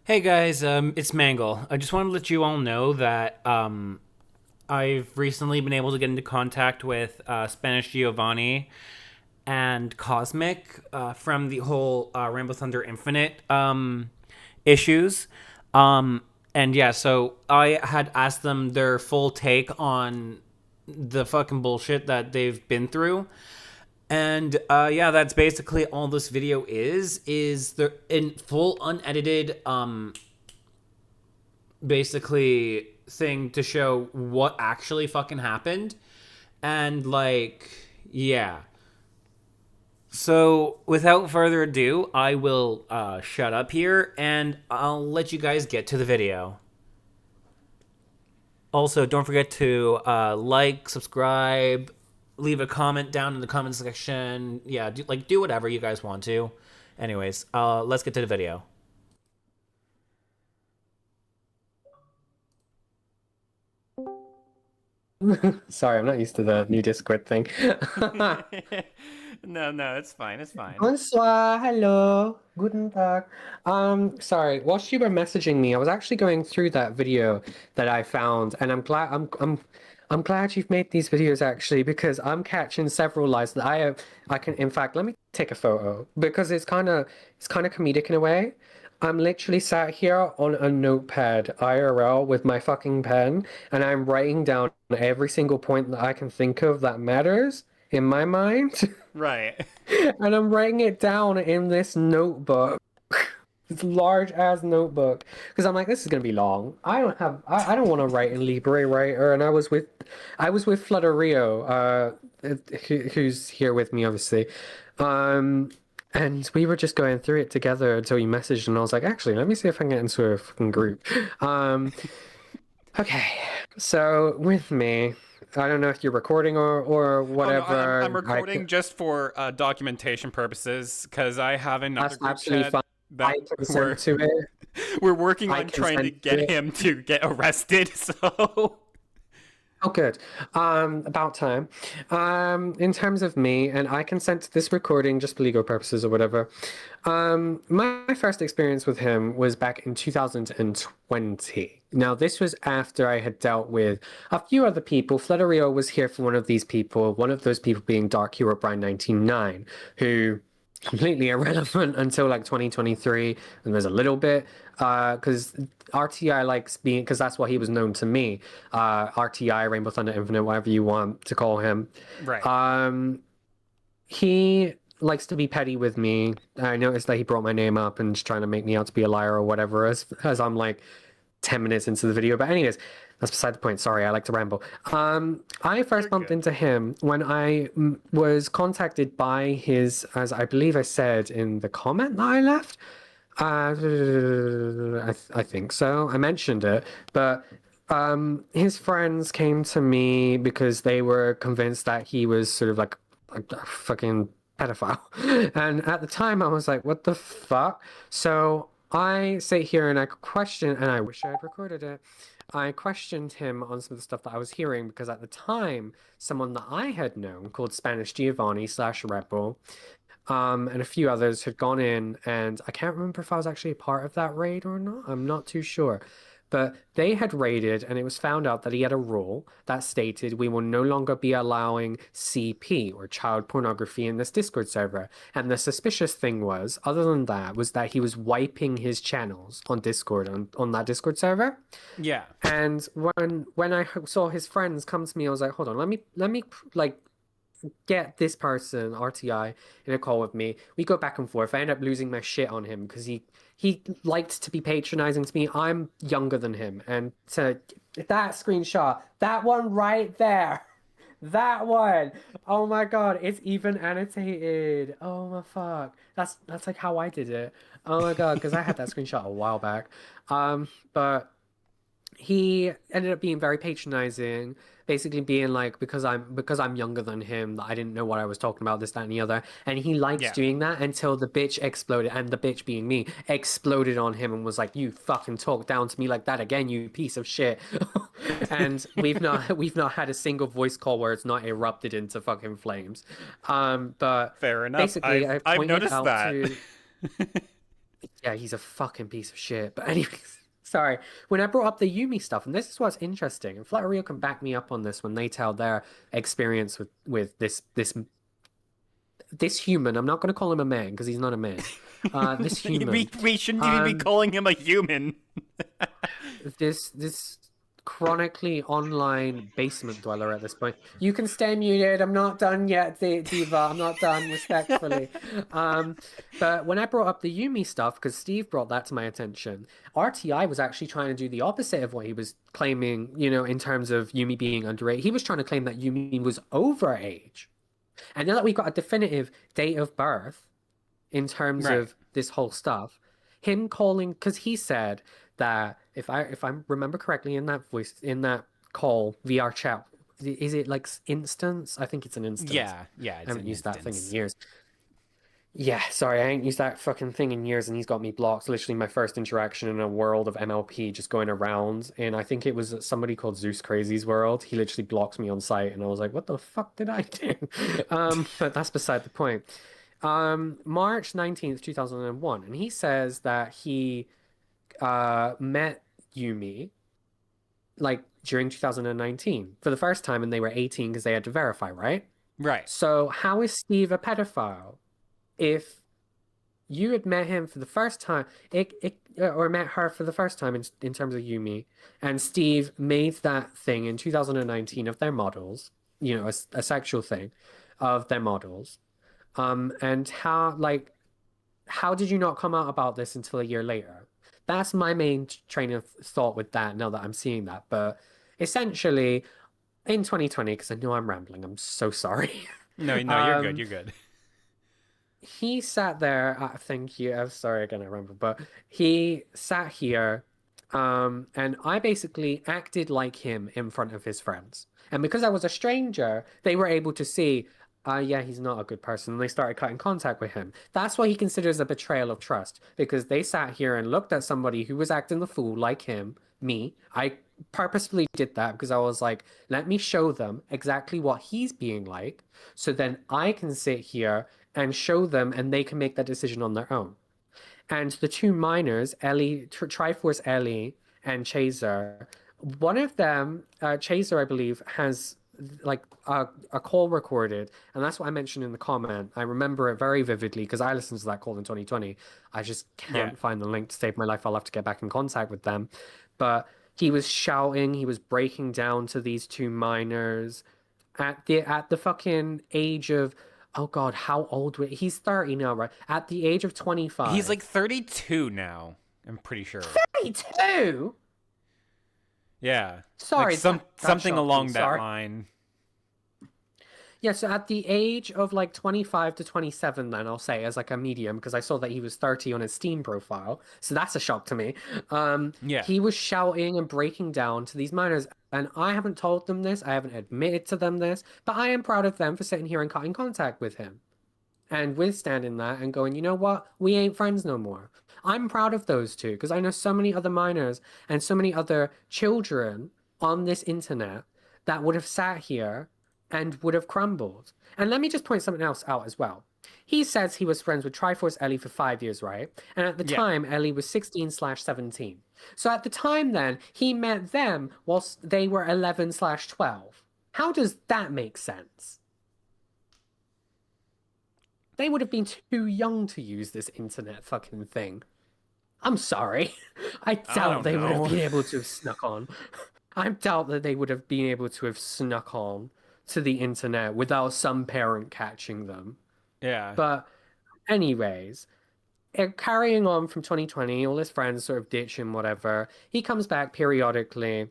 Hey guys, it's Mangle. I just want to let you all know that I've recently been able to get into contact with Spanish Giovanni and Kosmik from the whole Rainbow Thunder Infinite issues. And yeah, so I had asked them their full take on the fucking bullshit that they've been through. And yeah, that's basically all this video is the in full unedited basically thing to show what actually fucking happened. And like, yeah. So without further ado, I will shut up here and I'll let you guys get to the video. Also, don't forget to like, subscribe, leave a comment down in the comment section. Yeah, do whatever you guys want to. Anyways, let's get to the video. Sorry, I'm not used to the new Discord thing. No, it's fine. It's fine. Bonsoir, hello, guten Tag. Sorry, whilst you were messaging me, I was actually going through that video that I found, and I'm glad you've made these videos actually because I'm catching several lies that I can in fact let me take a photo because it's kind of comedic in a way. I'm literally sat here on a notepad IRL with my fucking pen, and I'm writing down every single point that I can think of that matters in my mind. Right. And I'm writing it down in this notebook, this large ass notebook, because I'm like, this is gonna be long. I don't want to write in Libre Writer, and I was with Flutterio, who's here with me, obviously, um, and we were just going through it together until you messaged, and I was like, actually, let me see if I can get into a fucking group. Um, okay, so with me. I don't know if you're recording or Oh no, I'm whatever. recording just for documentation purposes because I have another That's group absolutely chat fine. I that consent to it. we're working I on trying to consent to get it. him to get arrested. So Oh, good. About time. In terms of me, and I consent to this recording just for legal purposes or whatever. My first experience with him was back in 2020. Now, this was after I had dealt with a few other people. Flederio was here for one of these people, one of those people being Dark Hero Brian 99, who completely irrelevant until like 2023, and there's a little bit because RTI likes being because that's what he was known to me. RTI, Rainbow Thunder Infinite, whatever you want to call him. right. Um, he likes to be petty with me. I noticed that he brought my name up and just trying to make me out to be a liar or whatever as I'm like 10 minutes into the video. But anyways, that's beside the point. Sorry, I like to ramble. I You're first bumped good. into him when I was contacted by his, as I believe I said in the comment that I left. I think so. I mentioned it, but his friends came to me because they were convinced that he was sort of like a fucking pedophile. And at the time, I was like, what the fuck? So I sit here and I question, and I wish I had recorded it. I questioned him on some of the stuff that I was hearing because at the time, someone that I had known called Spanish Giovanni slash Rebel and a few others had gone in, and I can't remember if I was actually a part of that raid or not. I'm not too sure. But they had raided, and it was found out that he had a rule that stated we will no longer be allowing CP or child pornography in this Discord server. And the suspicious thing was, other than that, was that he was wiping his channels on Discord on that Discord server. Yeah. And when I saw his friends come to me, I was like, hold on, let me like get this person, RTI, in a call with me. We go back and forth. I end up losing my shit on him because he liked to be patronizing to me. I'm younger than him, and to that screenshot, that one right there, that one. Oh my God, it's even annotated. Oh my fuck. That's like how I did it. Oh my God, because I had that screenshot a while back. But he ended up being very patronizing, basically being like because I'm younger than him that I didn't know what I was talking about, this, that, and the other. And he liked Yeah. doing that until the bitch exploded, and the bitch being me exploded on him and was like, "You fucking talk down to me like that again, you piece of shit." And we've not had a single voice call where it's not erupted into fucking flames. But Fair enough. basically I've I I've pointed noticed out that. to Yeah, he's a fucking piece of shit. But anyways, sorry. When I brought up the Yumi stuff, and this is what's interesting, and Flatterio can back me up on this when they tell their experience with this human. I'm not going to call him a man because he's not a man. This human. We shouldn't even be Um, calling him a human. this chronically online basement dweller at this point. You can stay muted. I'm not done yet, Diva. I'm not done, respectfully. Um, but when I brought up the Yumi stuff, because Steve brought that to my attention, RTI was actually trying to do the opposite of what he was claiming, in terms of Yumi being underage. He was trying to claim that Yumi was overage. And now that we've got a definitive date of birth in terms Right. of this whole stuff, him calling because he said that if I remember correctly in that call VR chat, is it like instance? I think it's an instance. Yeah, I it's haven't an used that thing in instance. years. Yeah, sorry, I ain't used that fucking thing in years, and he's got me blocked. Literally, my first interaction in a world of MLP just going around, and I think it was somebody called Zeus Crazy's world. He literally blocked me on site, and I was like, "What the fuck did I do?" But that's beside the point. March 19th, 2001, and he says that he met Yumi like during 2019 for the first time, and they were 18 because they had to verify, right? Right. So how is Steve a pedophile if you had met him for the first time, or met her for the first time in terms of Yumi, and Steve made that thing in 2019 of their models, a sexual thing of their models. And how did you not come out about this until a year later? That's my main train of thought with that now that I'm seeing that. But essentially, in 2020, because I know I'm rambling, I'm so sorry. No, you're good. Um, You're good. he sat there. Thank you. I'm sorry again, I remember, but he sat here, and I basically acted like him in front of his friends. And because I was a stranger, they were able to see, yeah, he's not a good person. And they started cutting contact with him. That's what he considers a betrayal of trust because they sat here and looked at somebody who was acting the fool like him, me. I purposefully did that because I was like, let me show them exactly what he's being like so then I can sit here and show them and they can make that decision on their own. And the two minors, Triforce Ellie and Chaser, one of them, Chaser, I believe, has like a call recorded, and that's what I mentioned in the comment. I remember it very vividly because I listened to that call in 2020. I just Yeah. can't find the link to save my life. I'll have to get back in contact with them. But he was shouting, he was breaking down to these two minors at the fucking age of oh God, how old he's 30 now, right? At the age of He's 25. like 32 now. I'm pretty sure. 32? Yeah. Like Sorry, that something shocked me. along that Sorry. line. Yeah, so at the age of like 25 to 27, then I'll say as like a medium, because I saw that he was 30 on his Steam profile. So that's a shock to me. Yeah. He was shouting and breaking down to these minors, and I haven't told them this, I haven't admitted to them this, but I am proud of them for sitting here and cutting contact with him and withstanding that and going, you know what? We ain't friends no more. I'm proud of those two because I know so many other minors and so many other children on this internet that would have sat here and would have crumbled. And let me just point something else out as well. He says he was friends with Triforce Ellie for 5 years, right? And at the Yeah. time, Ellie was 16/17. So at the time, then, he met them whilst they were 11/12. How does that make sense? They would have been too young to use this internet fucking thing. I'm sorry. I I doubt don't they would have know. been able to have snuck on. I doubt that they would have been able to have snuck on to the internet without some parent catching them. Yeah. But, anyways, carrying on from 2020, all his friends sort of ditch him, whatever. He comes back periodically,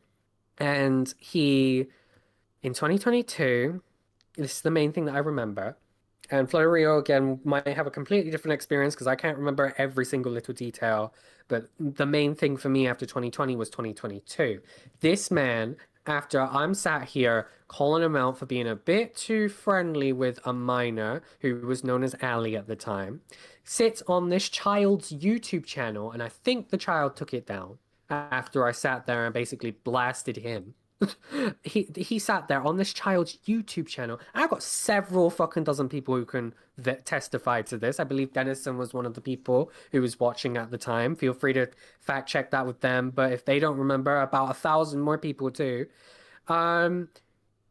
and in 2022, this is the main thing that I remember. And Florio again might have a completely different experience because I can't remember every single little detail. But the main thing for me after 2020 was 2022. This man, after I'm sat here calling him out for being a bit too friendly with a minor who was known as Ali at the time, sits on this child's YouTube channel, and I think the child took it down after I sat there and basically blasted him. He sat there on this child's YouTube channel. And I've got several fucking dozen people who can testify to this. I believe Dennison was one of the people who was watching at the time. Feel free to fact check that with them. But if they don't remember, about 1,000 more people too. Um,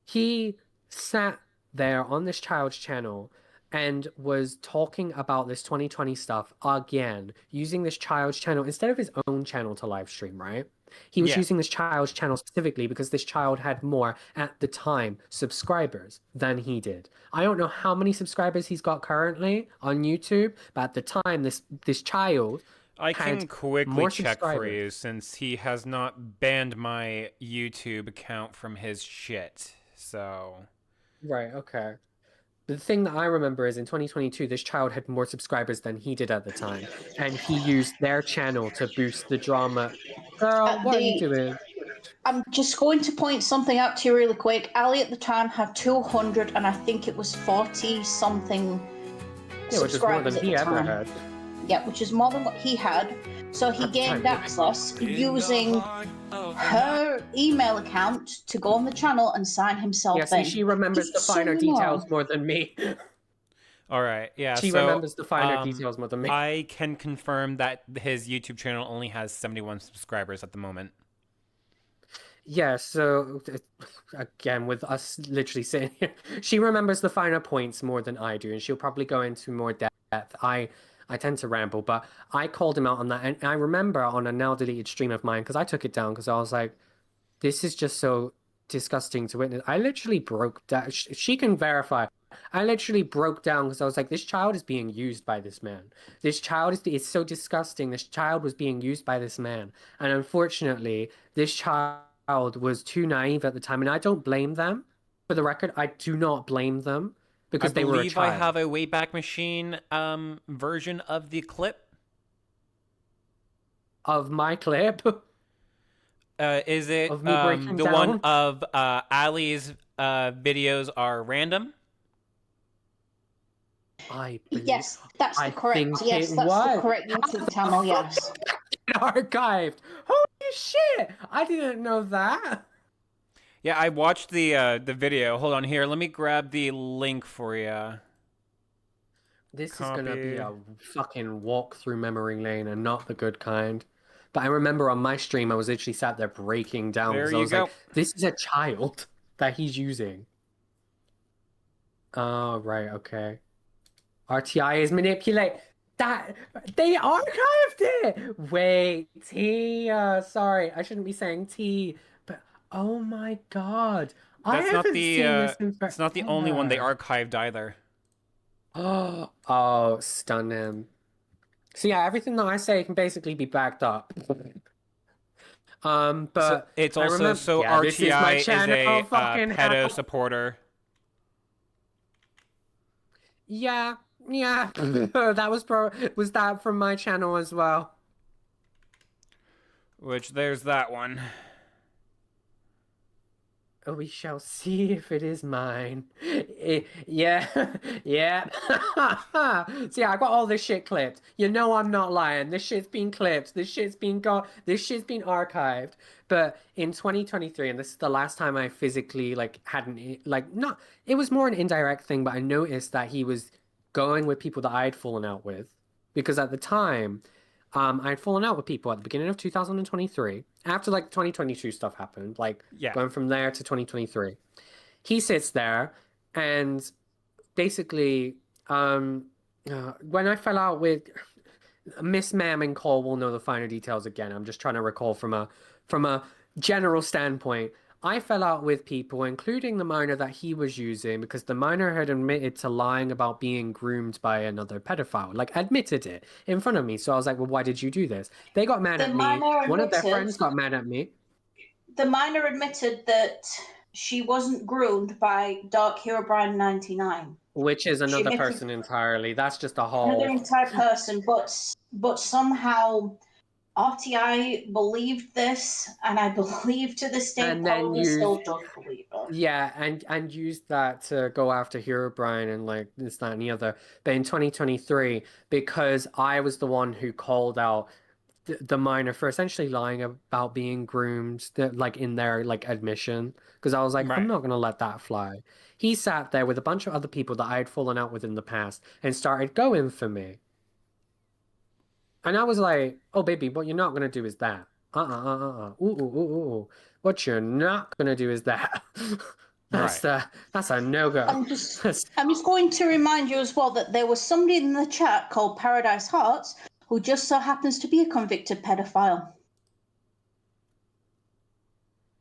he sat there on this child's channel and was talking about this 2020 stuff again, using this child's channel instead of his own channel to live stream, right? He was Yeah. using this child's channel specifically because this child had more, at the time, subscribers than he did. I don't know how many subscribers he's got currently on YouTube, but at the time, this child I had can quickly more check for subscribers. you since he has not banned my YouTube account from his shit. So, Right, okay. The thing that I remember is in 2022, this child had more subscribers than he did at the time, and he used their channel to boost the drama. Girl, what are you The doing? I'm just going to point something out to you really quick. Ali at the time had 200, and I think it was 40 something Yeah, which is more subscribers than at he the ever time. had Yeah, which is more than what he had. So he at the gained time. access using her email account to go on the channel and sign himself Yeah, see, in. she remembers the Just so finer you know. details more than me. all right, yeah. She So, remembers the finer details more than me. I can confirm that his YouTube channel only has 71 subscribers at the moment. Yeah, so again, with us literally sitting here, she remembers the finer points more than I do, and she'll probably go into more depth. I tend to ramble, but I called him out on that, and I remember on a now deleted stream of mine because I took it down because I was like, this is just so disgusting to witness. I literally broke down. She can verify. I literally broke down because I was like, this child is being used by this man. This child is it's so disgusting. This child was being used by this man. And unfortunately, this child was too naive at the time. And I don't blame them. For the record, I do not blame them I because they were a believe I have child. a Wayback Machine version of the clip. Of my clip, Is it of me breaking the one down. of Ali's videos are random? I believe. Yes, that's I the correct. think Yes, it that's the was. correct YouTube channel. Yes. Archived. Holy shit! I didn't know that. Yeah, I watched the video. Hold on here. Let me grab the link for you. This is gonna be Copy. a fucking walk through memory lane and not the good kind. But I remember on my stream, I was literally sat there breaking down There because I you was like, go. this is a child that he's using. Oh, right, okay. RTI is manipulate. That they archived it. Wait, T. Sorry, I shouldn't be saying T, but oh my God, I That's not haven't the seen this in it's not the only one they forever. archived either. Oh, stunning. So yeah, everything that I say can basically be backed up. So But it's I also remember, so yeah, this is my RTI is channel. a Fucking pedo hell. supporter, Yeah, yeah. That was that from my channel as well. which there's that one. We shall see if it is mine. Yeah, yeah. So yeah, I got all this shit clipped. You know I'm not lying. This shit's been clipped. This shit's been got. This shit's been archived. But in 2023, and this is the last time I physically like hadn't like not. It was more an indirect thing, but I noticed that he was going with people that I had fallen out with, because at the time, I had fallen out with people at the beginning of 2023 after like 2022 stuff happened, like Yeah. going from there to 2023. He sits there and basically, when I fell out with Miss Ma'am and Cole will know the finer details again. I'm just trying to recall from a general standpoint. I fell out with people, including the minor that he was using, because the minor had admitted to lying about being groomed by another pedophile, like admitted it in front of me. So I was like, well, why did you do this? They got mad The at me. minor One of their admitted. friends got mad at me. The minor admitted that she wasn't groomed by Dark Hero Brian 99. Which is She another admitted person entirely. That's just a another whole. entire person, but somehow RTI believed this, and I believe to this day And then probably still does believe it. Yeah, and used that to go after Hero Brian and like this, that, and the other. But in 2023, because I was the one who called out the minor for essentially lying about being groomed, like in their like admission. Because I was like, I'm Right. not gonna let that fly. He sat there with a bunch of other people that I had fallen out with in the past and started going for me. And I was like, oh baby, what you're not gonna do is that. Ooh, ooh, ooh, ooh. Ooh. What you're not gonna do is that. Right. That's a no-go. I'm just going to remind you as well that there was somebody in the chat called Paradise Hearts who just so happens to be a convicted pedophile.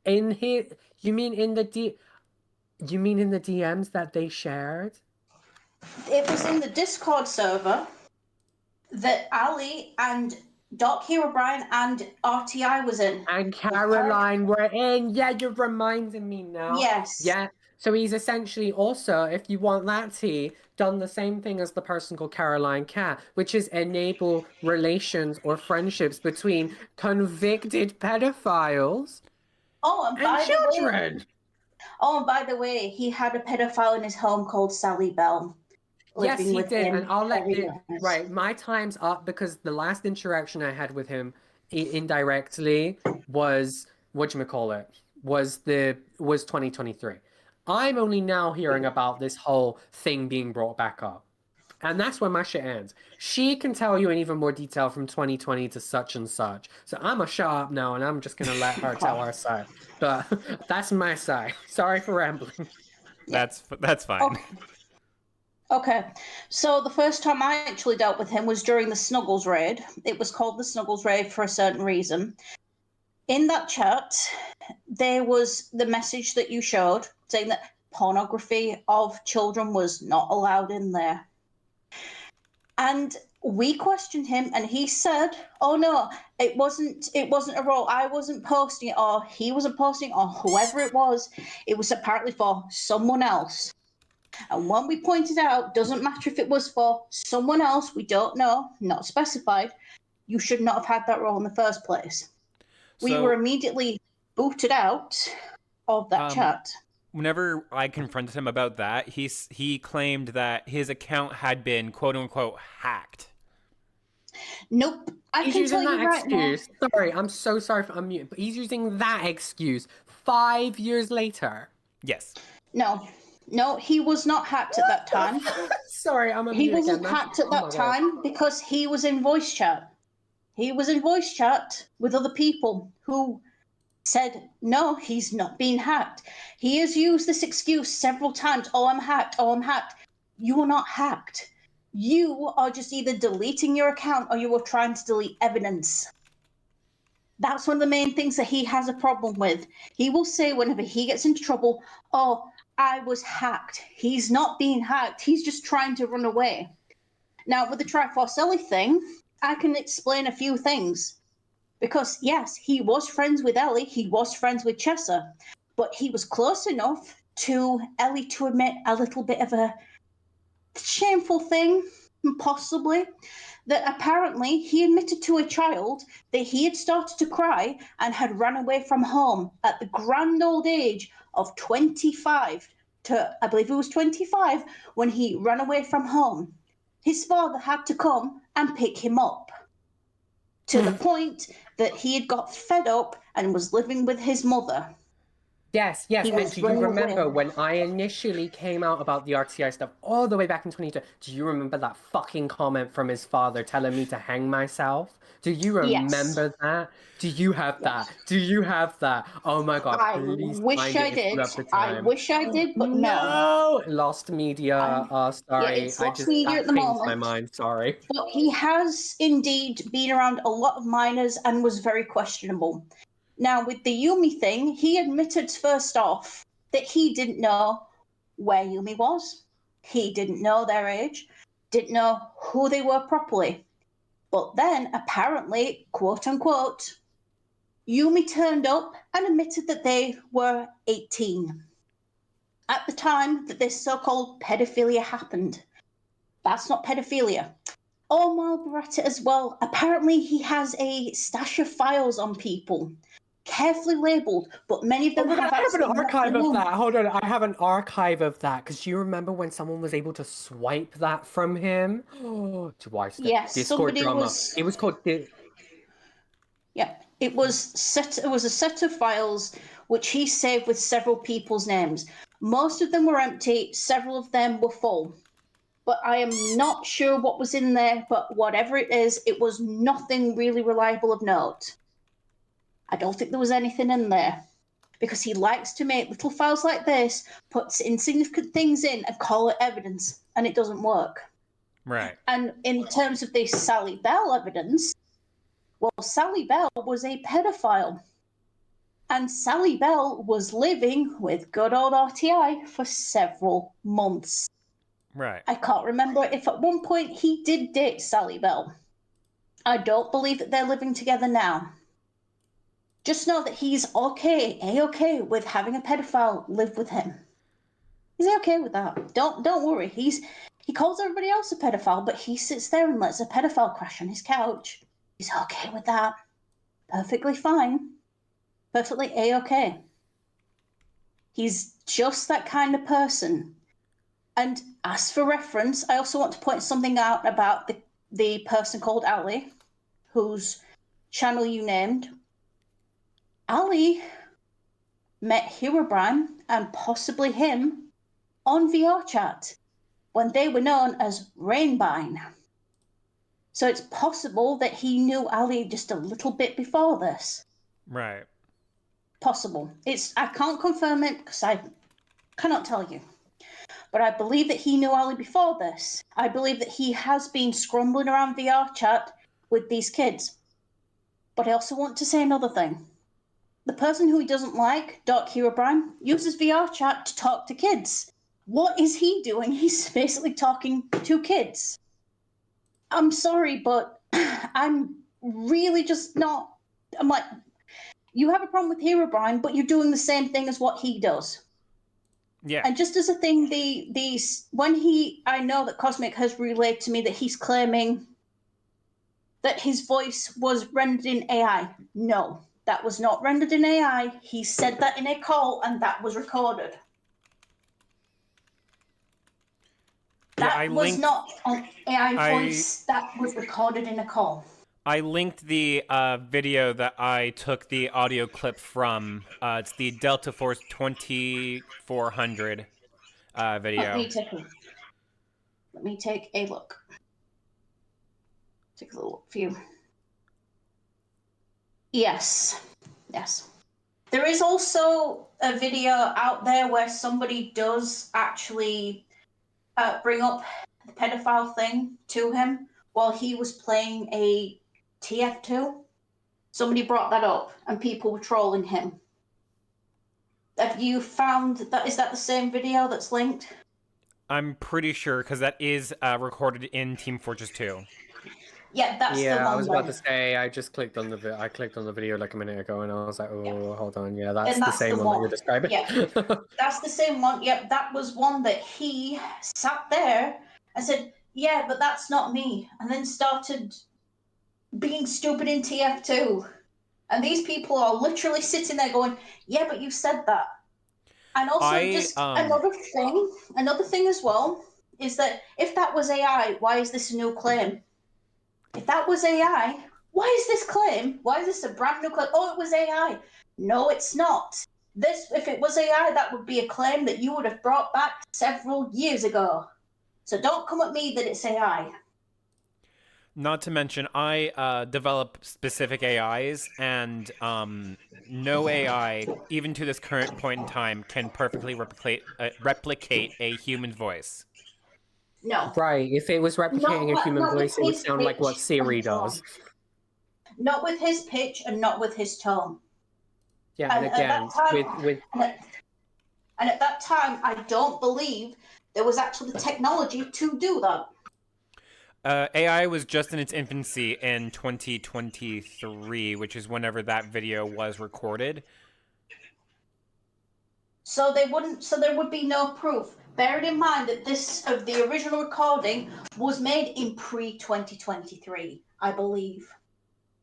In here, you mean in the DMs that they shared? It was in the Discord server that Ali and Doc Hero Brian and RTI was in. And Caroline were in. Yeah, you're reminding me now. Yes. Yeah. So he's essentially also, if you want that tea, done the same thing as the person called Caroline Cat, which is enable relations or friendships between convicted pedophiles Oh, and and by children. the way, he had a pedophile in his home called Sally Bell. Yes, Living he with did, him and I'll let every it. night. Right, my time's up because the last interaction I had with him indirectly was whatchamacallit, was 2023. I'm only now hearing about this whole thing being brought back up. And that's where my shit ends. She can tell you in even more detail from 2020 to such and such. So I'm gonna shut up now and I'm just gonna let her tell her side. But that's my side. Sorry for rambling. That's fine. Okay. Okay, so the first time I actually dealt with him was during the Snuggles raid. It was called the Snuggles raid for a certain reason. In that chat, there was the message that you showed saying that pornography of children was not allowed in there. And we questioned him and he said, oh no, it wasn't a role. I wasn't posting it, or he wasn't posting it, or whoever it was apparently for someone else. And when we pointed out, doesn't matter if it was for someone else, we don't know, not specified, you should not have had that role in the first place. We were immediately booted out of that chat. Whenever I confronted him about that, he claimed that his account had been quote unquote hacked. Nope. He's using that excuse. Sorry, I'm so sorry for unmuting, but he's using that excuse 5 years later. Yes. No, he was not hacked at that time. Sorry, I'm unmuting. He wasn't hacked at that time because he was in voice chat. He was in voice chat with other people who said, no, he's not being hacked. He has used this excuse several times. Oh, I'm hacked. Oh, I'm hacked. You are not hacked. You are just either deleting your account or you are trying to delete evidence. That's one of the main things that he has a problem with. He will say whenever he gets into trouble, oh, I was hacked. He's not being hacked. He's just trying to run away. Now, with the Triforce Ellie thing, I can explain a few things. Because, yes, he was friends with Ellie, he was friends with Chessa, but he was close enough to Ellie to admit a little bit of a shameful thing, possibly, that apparently he admitted to a child that he had started to cry and had run away from home at the grand old age of 25 to, I believe it was 25, when he ran away from home. His father had to come and pick him up. To the point that he had got fed up and was living with his mother. Yes. And do you remember when I initially came out about the RTI stuff all the way back in 2022? Do you remember that fucking comment from his father telling me to hang myself? Do you remember that? Do you have that? Do you have that? Oh my God, please find it if you have the time. I wish I did, but no. Lost media. Sorry. It's lost media at the changed my moment. mind. Sorry. But he has indeed been around a lot of minors and was very questionable. Now, with the Yumi thing, he admitted first off that he didn't know where Yumi was. He didn't know their age, didn't know who they were properly. But then, apparently, quote unquote, Yumi turned up and admitted that they were 18 at the time that this so-called pedophilia happened. That's not pedophilia. Oh, while we're at it as well, apparently he has a stash of files on people, carefully labelled, but many of them I have an archive of that. Hold on, I have an archive of that because you remember when someone was able to swipe that from him? Oh, twice. Yes, Discord drama. It was called. It was a set of files which he saved with several people's names. Most of them were empty, several of them were full. But I am not sure what was in there, but whatever it is, it was nothing really reliable of note. I don't think there was anything in there, because he likes to make little files like this, puts insignificant things in and call it evidence, and it doesn't work. Right. And in terms of the Sally Bell evidence, well, Sally Bell was a pedophile. And Sally Bell was living with good old RTI for several months. Right. I can't remember if at one point he did date Sally Bell. I don't believe that they're living together now. Just know that he's A-okay with having a pedophile live with him. He's okay with that. Don't worry. He calls everybody else a pedophile, but he sits there and lets a pedophile crash on his couch. He's okay with that. Perfectly fine. Perfectly A-okay. He's just that kind of person. And as for reference, I also want to point something out about the person called Ali, whose channel you named. Ali met Herobrine and possibly him on VR chat when they were known as Rainbine. So it's possible that he knew Ali just a little bit before this. Right. Possible. I can't confirm it because I cannot tell you. But I believe that he knew Ali before this. I believe that he has been scrambling around VR chat with these kids. But I also want to say another thing. The person who he doesn't like, Dark Herobrine, uses VR chat to talk to kids. What is he doing? He's basically talking to kids. I'm sorry, but I'm really just not... I'm like, you have a problem with Herobrine, but you're doing the same thing as what he does. Yeah. And just as a thing, I know that Kosmik has relayed to me that he's claiming that his voice was rendered in AI. No, that was not rendered in AI. He said that in a call, and that was recorded. That was not an AI voice. That was recorded in a call. I linked the video that I took the audio clip from. It's the Delta Force 2400 video. Let me take a look. Take a little look for you. Yes. There is also a video out there where somebody does actually bring up the pedophile thing to him while he was playing a TF2. Somebody brought that up and people were trolling him. Have you found that? Is that the same video that's linked? I'm pretty sure, because that is recorded in Team Fortress 2. Yeah, that's the one. Yeah, I was about to say, I clicked on the video like a minute ago, and I was like, oh, hold on, yeah, that's the same one that you're describing. Yeah, that's the same one. Yep, that was one that he sat there and said, yeah, but that's not me, and then started being stupid in TF2. And these people are literally sitting there going, yeah, but you said that. And also, another thing as well, is that if that was AI, why is this a new claim? If that was AI, why is this claim? Why is this a brand new claim? Oh, it was AI. No, it's not. If it was AI, that would be a claim that you would have brought back several years ago. So don't come at me that it's AI. Not to mention, I develop specific AIs, and no AI, even to this current point in time, can perfectly replicate a human voice. No. Right. If it was replicating a human voice, it would sound like what Siri does. Not with his pitch and not with his tone. Yeah, and again, and at that time, I don't believe there was actually the technology to do that. AI was just in its infancy in 2023, which is whenever that video was recorded. So there would be no proof. Bearing in mind that the original recording was made in pre-2023, I believe.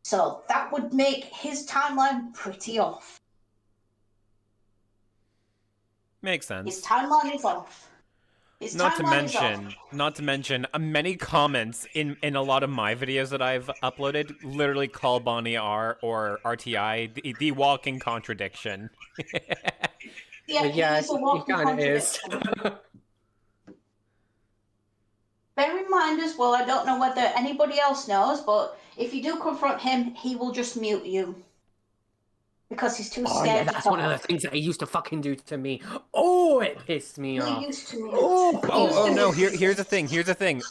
So that would make his timeline pretty off. Makes sense. His timeline is off. His Not to timeline is off. mention, many comments in a lot of my videos that I've uploaded literally call Bonnie R or RTI the walking contradiction. Yeah, he Yeah, is a he walking kind of is. contradiction. Bear in mind as well, I don't know whether anybody else knows, but if you do confront him, he will just mute you. Because he's too Oh scared yeah, to that's talk. one of the things that he used to fucking do to me. Oh, it pissed me off. He used to mute. Oh, He used to No, mute. here's the thing. Here's the thing.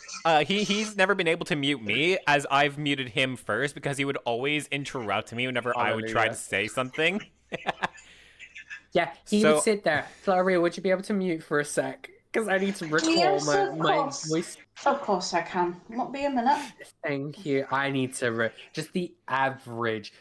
He's never been able to mute me, as I've muted him first, because he would always interrupt me whenever I would try to hallelujah. say something. Yeah, he would So sit there. Flaria, would you be able to mute for a sec? Because I need to recall Yes, of my course. voice. Of course I can. Won't be a minute. Thank you. I need to just the average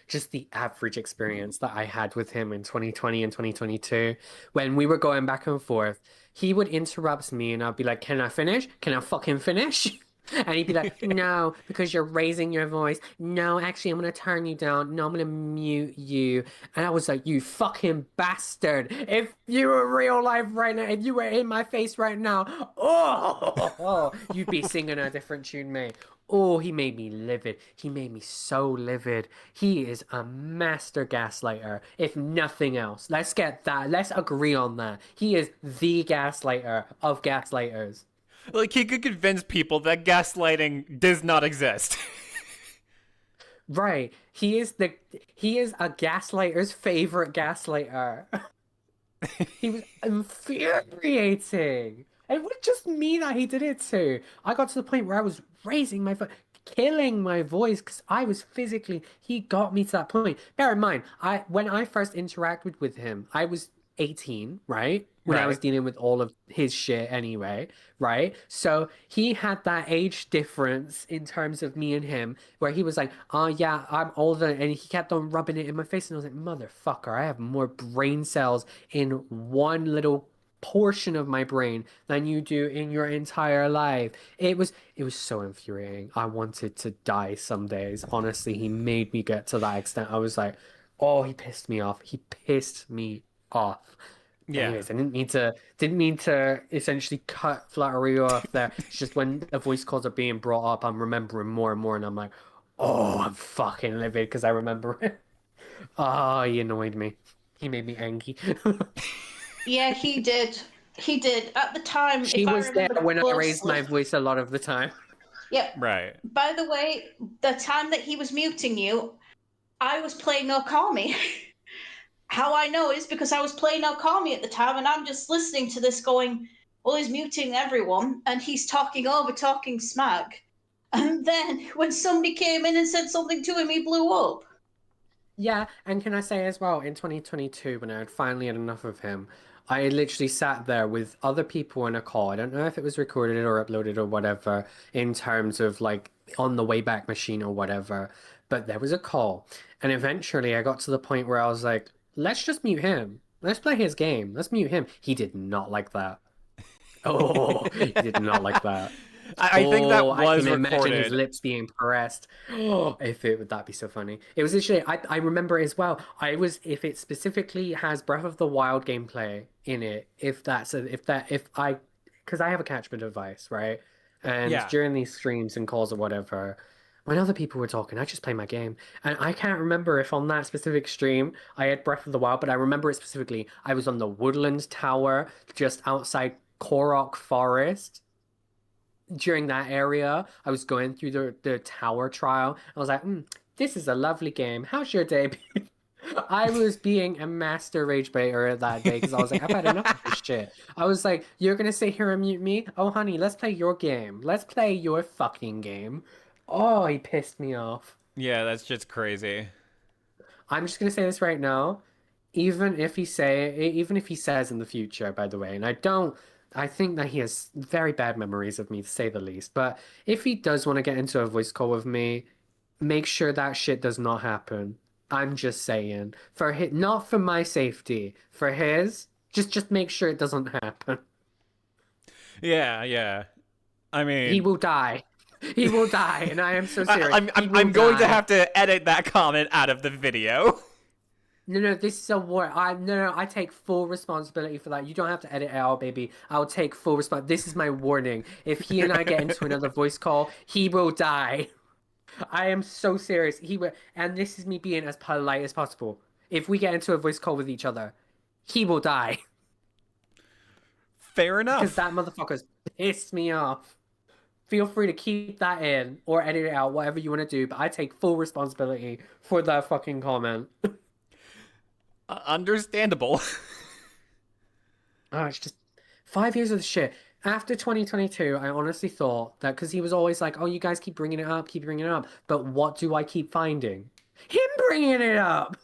experience that I had with him in 2020 and 2022 when we were going back and forth. He would interrupt me and I'd be like, "Can I finish? Can I fucking finish?" And he'd be like, "No, because you're raising your voice. No, actually, I'm gonna turn you down. No, I'm gonna mute you." And I was like, "You fucking bastard! If you were real life right now, if you were in my face right now, oh, you'd be singing a different tune, mate." Oh, he made me livid. He made me so livid. He is a master gaslighter, if nothing else. Let's get that. Let's agree on that. He is the gaslighter of gaslighters. like he could convince people that gaslighting does not exist. Right. He is a gaslighter's favorite gaslighter. He was infuriating. And it was just me that he did it to. I got to the point where I was raising my voice, killing my voice because I was physically. He got me to that point. Bear in mind, when I first interacted with him, I was 18, right? When I was Right. dealing with all of his shit anyway, right? So he had that age difference in terms of me and him, where he was like, "Oh yeah, I'm older," and he kept on rubbing it in my face, and I was like, "Motherfucker, I have more brain cells in one little portion of my brain than you do in your entire life." It was so infuriating. I wanted to die some days. Honestly, he made me get to that extent. I was like, "Oh, he pissed me off. He pissed me off." Yeah. Anyways, I didn't mean to essentially cut Flattery off there. It's just when the voice calls are being brought up, I'm remembering more and more, and I'm like, oh, I'm fucking livid because I remember it. Oh, he annoyed me. He made me angry. Yeah, he did. He did. At the time, She if I was there remember when I raised closely. my voice a lot of the time. Yeah. Right. By the way, the time that he was muting you, I was playing Okami. How I know is because I was playing Okami at the time, and I'm just listening to this going, well, he's muting everyone, and he's talking over, talking smack. And then when somebody came in and said something to him, he blew up. Yeah, and can I say as well, in 2022, when I had finally had enough of him, I literally sat there with other people in a call. I don't know if it was recorded or uploaded or whatever, in terms of like on the Wayback Machine or whatever, but there was a call. And eventually I got to the point where I was like, let's just mute him. Let's play his game. Let's mute him. He did not like that. Oh, he did not like that. I think Oh, that I can was imagine his recorded. lips being pressed. Oh, if it would that be so funny. It was literally I remember as well. I was if it specifically has Breath of the Wild gameplay in it, if I because I have a catchment device, right? And Yeah. during these streams and calls or whatever, when other people were talking, I just play my game. And I can't remember if on that specific stream I had Breath of the Wild, but I remember it specifically. I was on the Woodlands Tower just outside Korok Forest during that area. I was going through the tower trial. I was like, this is a lovely game. How's your day been?" I was being a master rage baiter that day because I was like, I've had enough of this shit. I was like, you're gonna sit here and mute me? Oh, honey, let's play your game. Let's play your fucking game. Oh, he pissed me off. Yeah, that's just crazy. I'm just gonna say this right now. Even if he says in the future, by the way, and I think that he has very bad memories of me, to say the least. But if he does want to get into a voice call with me, make sure that shit does not happen. I'm just saying, not for my safety, for his, just make sure it doesn't happen. Yeah, yeah. I He mean, will die. He will die, and I am so I, serious. I'm He I'm will I'm going to die. have to edit that comment out of the video. No, this is a war. I take full responsibility for that. You don't have to edit it out, baby. I'll take full response. This is my warning. If he and I get into another voice call, he will die. I am so serious. He will, and this is me being as polite as possible. If we get into a voice call with each other, he will die Fair because enough. that motherfucker's pissed me off. Feel free to keep that in or edit it out, whatever you want to do. But I take full responsibility for that fucking comment. Understandable. Oh, it's just 5 years of the shit. After 2022, I honestly thought that because he was always like, oh, you guys keep bringing it up, keep bringing it up. But what do I keep finding? Him bringing it up.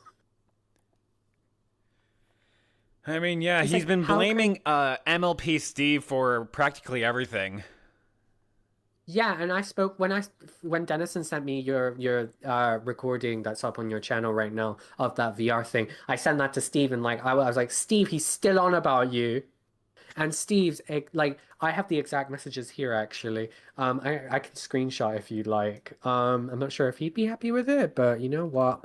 I mean, yeah, It's he's like, been how blaming MLP Steve for practically everything. Yeah, and I spoke when Dennison sent me your recording that's up on your channel right now of that VR thing. I sent that to Steve and like I was like, Steve, he's still on about you. And Steve's like, I have the exact messages here actually. I can screenshot if you'd like. I'm not sure if he'd be happy with it, but you know what?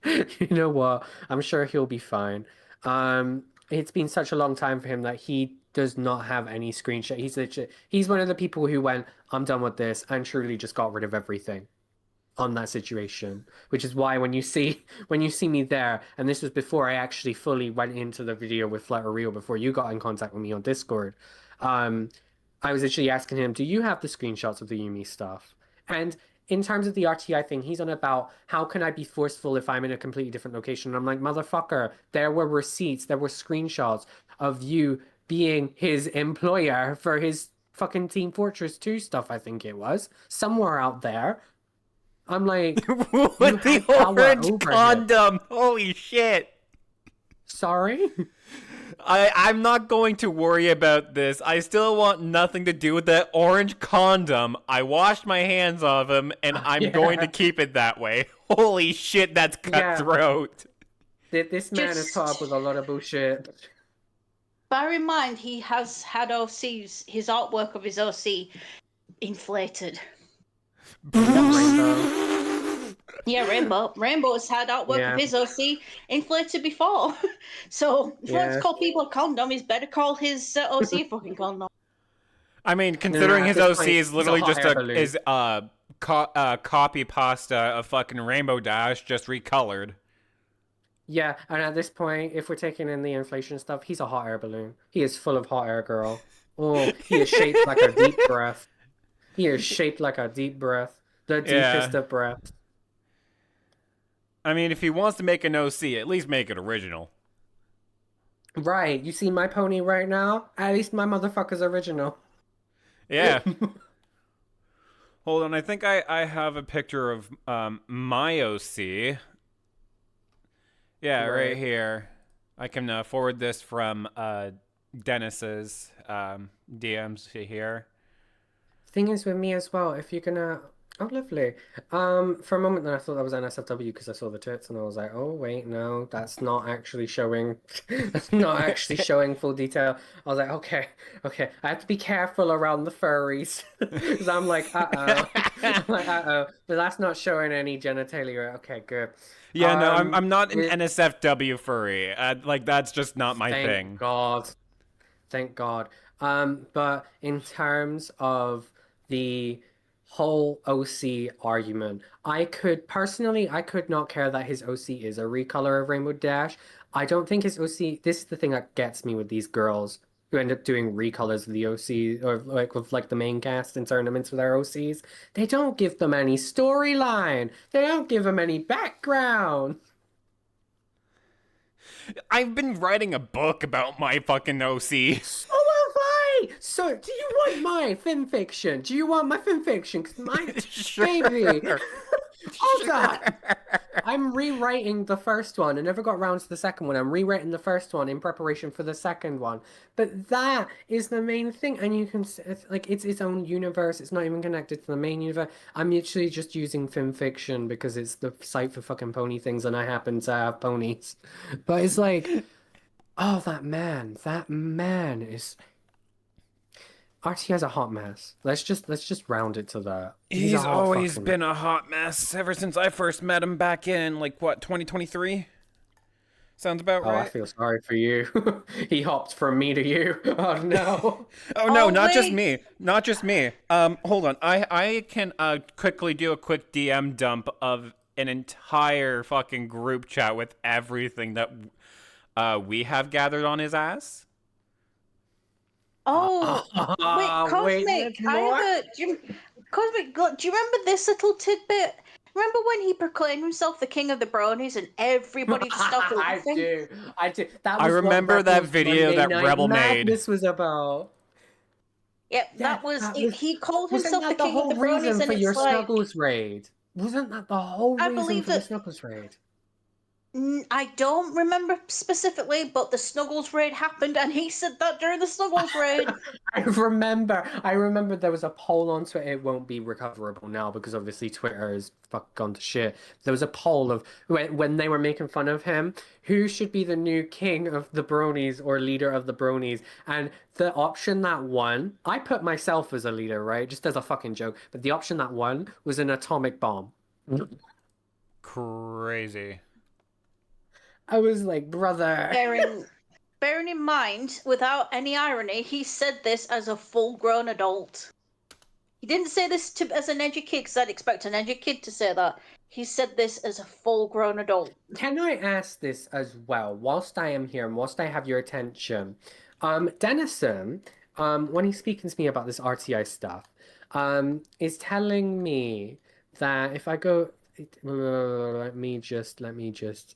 You know what? I'm sure he'll be fine. It's been such a long time for him that he does not have any screenshot. He's one of the people who went, I'm done with this, and truly just got rid of everything on that situation, which is why when you see me there, and this was before I actually fully went into the video with Flutter Real before you got in contact with me on Discord, um, I was actually asking him, do you have the screenshots of the Yumi stuff? And in terms of the RTI thing, he's on about how can I be forceful if I'm in a completely different location? And I'm like, motherfucker, there were receipts, there were screenshots of you being his employer for his fucking Team Fortress 2 stuff, I think it was, somewhere out there. I'm like, you With the had power orange over him. condom! Holy shit! Sorry? I'm not going to worry about this. I still want nothing to do with that orange condom. I washed my hands of him, and I'm going to keep it that way. Holy shit, that's cutthroat. This man has put up with a lot of bullshit. Bear in mind, he has had OCs, his artwork of his OC inflated. Rainbow. Yeah, Rainbow's had artwork of his OC inflated before. So if you want to call people a condom, he's better call his OC a fucking condom. I mean, considering his OC is literally just is copy pasta of fucking Rainbow Dash, just recolored. Yeah, and at this point, if we're taking in the inflation stuff, he's a hot air balloon. He is full of hot air, girl. Oh, he is shaped like a deep breath. He is shaped like a deep breath. The deepest of breaths. I mean, if he wants to make an OC, at least make it original. Right, you see my pony right now? At least my motherfucker's original. Yeah. Hold on, I think I have a picture of my OC. Yeah, right here. I can forward this from Dennis's DMs here. Thing is with me as well, if you're gonna... Oh, lovely. For a moment then I thought that was NSFW because I saw the tits and I was like, oh, wait, no, that's not actually showing... That's not actually showing full detail. I was like, okay. I have to be careful around the furries. Because I'm like, uh-oh. But that's not showing any genitalia. Okay, good. Yeah, no, I'm not an NSFW furry. Like, that's just not my thing. Thank God. But in terms of the whole OC argument, I could not care that his OC is a recolor of Rainbow Dash. I don't think his OC, this is the thing that gets me with these girls who end up doing recolors of the OC or like with like the main cast in tournaments with their OCs. They don't give them any storyline. They don't give them any background. I've been writing a book about my fucking OC. So have I! So, do you want my fanfiction? Do you want my fanfiction? Because my Sure. baby... Hold on! I'm rewriting the first one. I never got around to the second one. I'm rewriting the first one in preparation for the second one. But that is the main thing. And you can... Like, it's its own universe. It's not even connected to the main universe. I'm literally just using fanfiction because it's the site for fucking pony things and I happen to have ponies. But it's like... Oh, that man is... RTI's a hot mess. Let's just round it to that. He's a hot always fucking been a hot mess ever since I first met him back in, like, what, 2023? Sounds about Oh, I right. feel sorry for you. He hopped from me to you. Oh no. Oh no, Oh, not just wait. me. Not just me. Hold on. I can quickly do a quick DM dump of an entire fucking group chat with everything that we have gathered on his ass. Oh, wait, Wait, Cosmic. there's more? Cosmic, do you remember this little tidbit? Remember when he proclaimed himself the king of the bronies and everybody just stopped I laughing? do. I do. That I was what remember that Rebel's video Monday that Night Rebel made. Madness was about. Yep, Yeah, that was that it. was. He called Wasn't himself the that the king of whole the bronies, reason and for your it's like Snuggles raid? Wasn't that the whole I reason believe for the that. Snuggles raid? I don't remember specifically, but the Snuggles raid happened, and he said that during the Snuggles raid. I remember there was a poll on Twitter. It won't be recoverable now because obviously Twitter is fuck gone to shit. There was a poll of when they were making fun of him, who should be the new king of the bronies or leader of the bronies. And the option that won, I put myself as a leader, right? Just as a fucking joke. But the option that won was an atomic bomb. Crazy. I was like, brother. Bearing in mind, without any irony, he said this as a full-grown adult. He didn't say this as an edgy kid, because I'd expect an edgy kid to say that. He said this as a full-grown adult. Can I ask this as well, whilst I am here and whilst I have your attention? Dennison, when he's speaking to me about this RTI stuff, is telling me that if I go, let me just.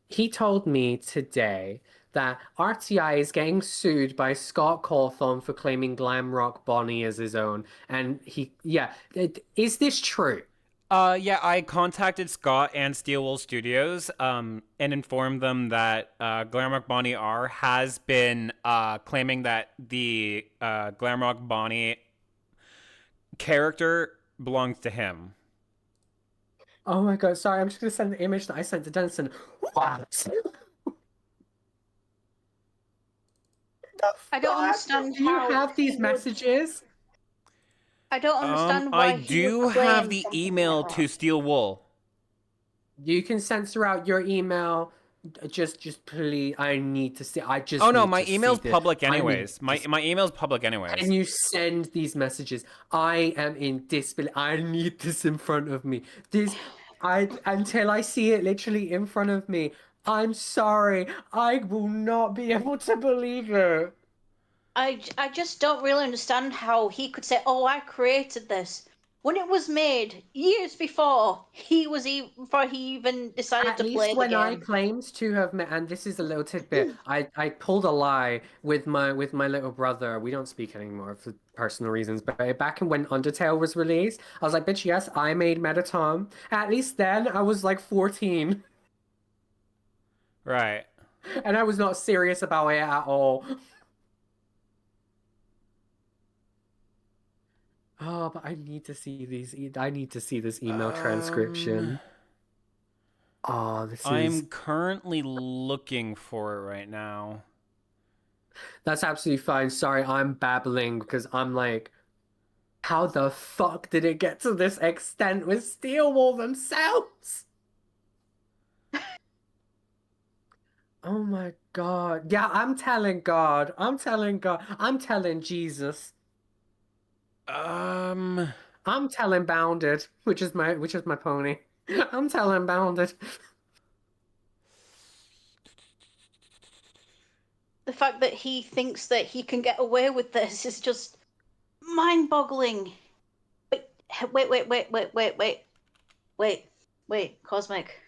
He told me today that RTI is getting sued by Scott Cawthon for claiming Glamrock Bonnie as his own, and is this true? Yeah, I contacted Scott and Steelwool Studios, and informed them that Glamrock Bonnie R has been claiming that the Glamrock Bonnie character belongs to him. Oh my God, sorry, I'm just gonna send the image that I sent to Denison. What? The I don't fuck? understand Do you how have these he would- messages? I don't understand I why he do would claim have the something email like to that. Steelwool. You can censor out your email. Just please. I need to see. I just Oh no, need my to email's see this. public I need anyways. My to my email's public anyways. Can you send these messages? I am in disbelief. I need this in front of me. Until I see it literally in front of me. I'm sorry. I will not be able to believe it. I just don't really understand how he could say, "Oh, I created this," when it was made years before before he even decided At to play least the when I game. claimed to have met, and this is a little tidbit, I pulled a lie with my little brother. We don't speak anymore for personal reasons, but back when Undertale was released, I was like, bitch, yes, I made Metatom. At least then I was like 14, Right. and I was not serious about it at all. Oh, but I need to see these. I need to see this email transcription. Oh, this is. I'm currently looking for it right now. That's absolutely fine. Sorry, I'm babbling because I'm like, how the fuck did it get to this extent with Steelwall themselves? Oh my God. Yeah, I'm telling God. I'm telling God. I'm telling Jesus. Um, I'm telling Bounded, which is my pony. I'm telling Bounded. The fact that he thinks that he can get away with this is just mind-boggling. Wait, Cosmic.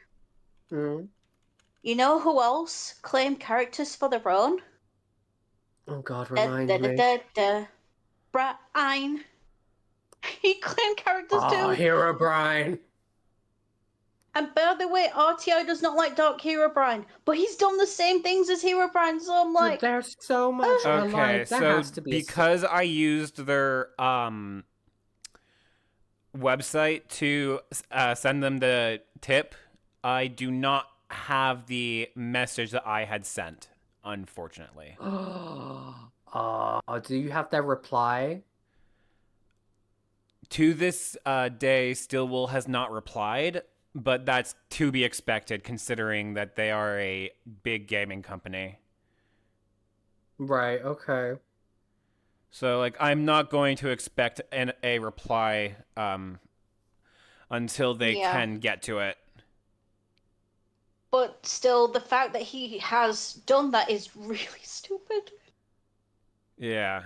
Mm. You know who else claimed characters for their own? Oh God, Da remind da da me. da da. Brian. He claimed characters Oh, too. Hero Brian. And by the way, RTI does not like Dark Hero Brian, but he's done the same things as Hero Brian, so I'm like, There's so much okay, alike. There so has to be because I used their website to send them the tip, I do not have the message that I had sent, unfortunately. Oh, Do you have their reply? To this day, Stillwell has not replied, but that's to be expected considering that they are a big gaming company. Right, okay. So, like, I'm not going to expect a reply until they Yeah. can get to it. But still, the fact that he has done that is really stupid. Yeah.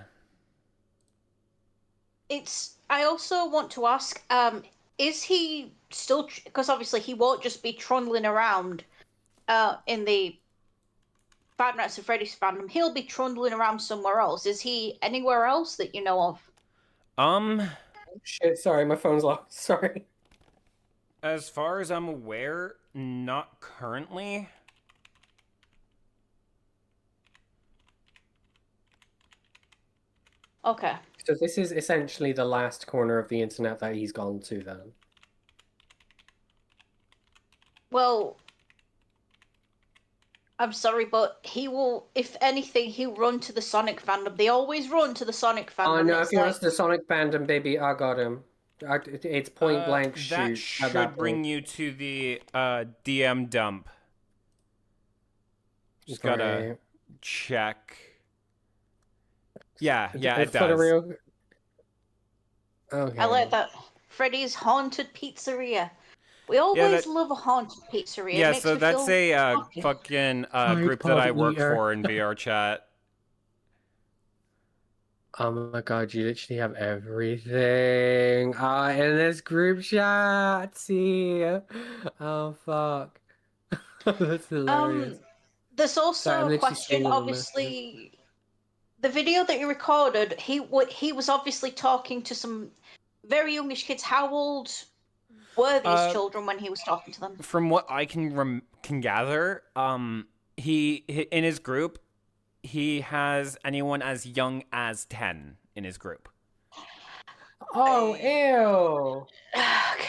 I also want to ask, is he still, because obviously he won't just be trundling around in the Five Nights at Freddy's fandom, he'll be trundling around somewhere else. Is he anywhere else that you know of? Shit, sorry, my phone's locked. Sorry. As far as I'm aware, not currently. Okay. So this is essentially the last corner of the internet that he's gone to then. Well, I'm sorry, but he will, if anything, he'll run to the Sonic fandom. They always run to the Sonic fandom. Oh no, if It's he wants like, the Sonic fandom, baby, I got him. It's point blank That shoot at that should bring point. you to the DM dump. Just gotta Right. check. Yeah, it It's does. Federico. Okay. I like that. Freddy's Haunted Pizzeria. We always love a haunted pizzeria. Yeah, It makes so me that's feel a happy. fucking Hi, group that I work Bonnie R. for in VR chat. Oh my god, you literally have everything. In this group chat. See. Oh fuck. That's hilarious. There's Sorry, I'm also a literally question. seeing the message. Obviously, the video that you recorded, he was obviously talking to some very youngish kids. How old were these children when he was talking to them? From what I can gather, he in his group, he has anyone as young as 10 in his group. Oh, ew. Okay.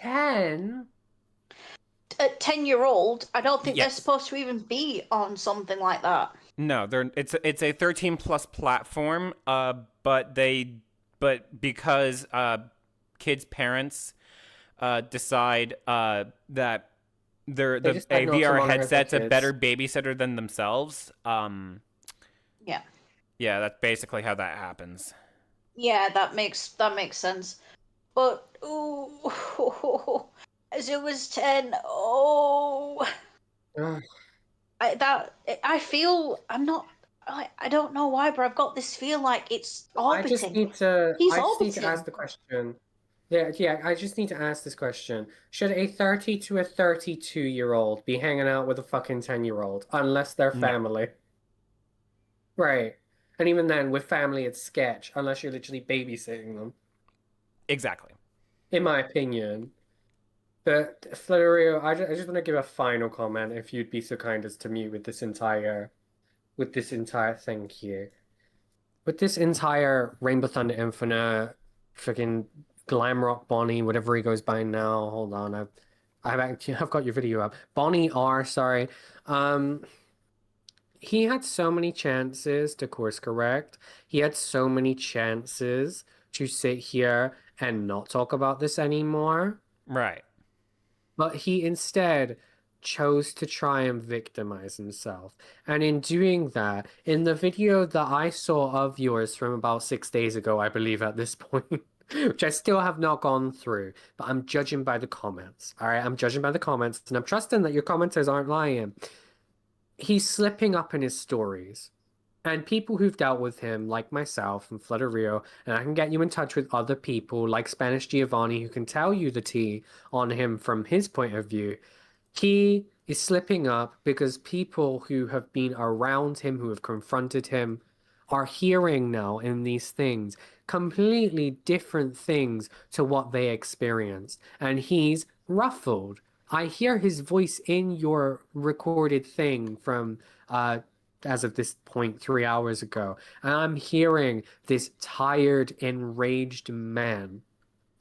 10? A 10-year-old, I don't think they're Yes. supposed to even be on something like that. No, it's a 13 plus platform, but because kids' parents decide that They decide a not to VR monitor their headset's a kids. better babysitter than themselves. Yeah. Yeah, that's basically how that happens. Yeah, that makes sense. But ooh, as it was 10, oh, Ugh. I feel I'm not. I don't know why, but I've got this feel like it's I just orbiting. need to He's I just need to orbiting. ask the question. Yeah, I just need to ask this question. Should a 30 to a 32-year-old be hanging out with a fucking 10-year-old unless they're No. family? Right. And even then, with family, it's sketch, unless you're literally babysitting them, Exactly. in my opinion. But Flerio, I just want to give a final comment, if you'd be so kind as to mute with this entire thing here. With this entire Rainbow Thunder Infinite, freaking Glamrock Bonnie, whatever he goes by now. Hold on, I've got your video up. Bonnie R, sorry. He had so many chances to course correct. He had so many chances to sit here and not talk about this anymore. Right. But he instead chose to try and victimize himself. And in doing that, in the video that I saw of yours from about 6 days ago, I believe at this point, which I still have not gone through, but I'm judging by the comments. All right, I'm judging by the comments, and I'm trusting that your commenters aren't lying. He's slipping up in his stories. And people who've dealt with him, like myself and Flutterio, and I can get you in touch with other people like Spanish Giovanni who can tell you the tea on him from his point of view. He is slipping up because people who have been around him, who have confronted him, are hearing now in these things completely different things to what they experienced. And he's ruffled. I hear his voice in your recorded thing from as of this point 3 hours ago. And I'm hearing this tired, enraged man.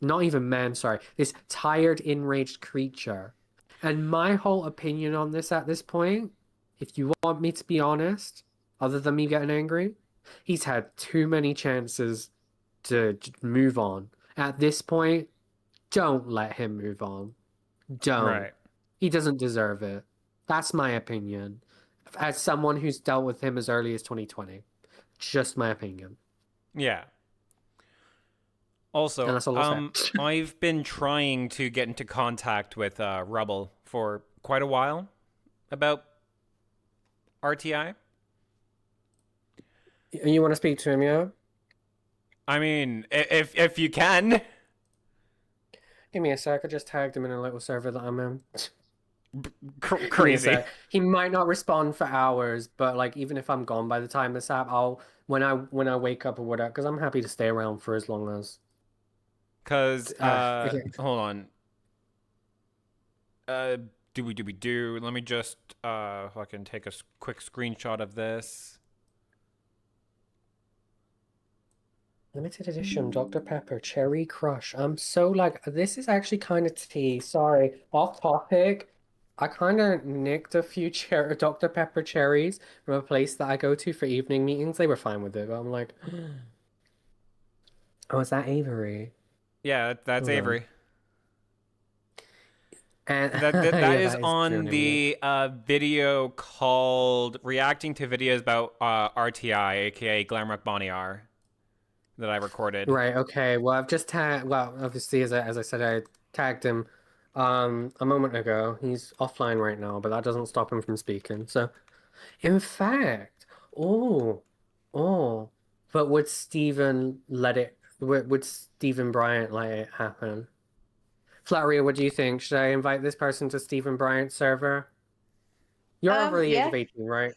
Not even man, sorry. This tired, enraged creature. And my whole opinion on this at this point, if you want me to be honest, other than me getting angry. He's had too many chances to move on. At this point, don't let him move on. Don't. Right. He doesn't deserve it. That's my opinion. As someone who's dealt with him as early as 2020. Just my opinion. Yeah. And Also, that's all I'll say. I've been trying to get into contact with Rebel for quite a while about RTI. You want to speak to him, yeah? I mean, if you can. Give me a sec. I just tagged him in a little server that I'm in. Crazy. He might not respond for hours, but like even if I'm gone by the time this app, I'll when I wake up or whatever, because I'm happy to stay around for as long as. Cause Okay. hold on. Do. Let me just fucking take a quick screenshot of this. Limited edition Dr. Pepper Cherry Crush. I'm so like this is actually kind of tea. Sorry, off topic. I kind of nicked a few Dr. Pepper cherries from a place that I go to for evening meetings. They were fine with it, but I'm like, oh, is that Avery? Yeah, that's Hold on. Avery. And That yeah, is that is on true, the video called reacting to videos about RTI, aka Glamrock Bonnie R, that I recorded. Right, okay. Well, I've just tagged, well, obviously, as I said, I tagged him a moment ago. He's offline right now, but that doesn't stop him from speaking. So, in fact, oh, oh, but would Stephen let it, would Stephen Bryant let it happen? Flattery, what do you think? Should I invite this person to Stephen Bryant's server? You're over the age Yeah, of 18, right?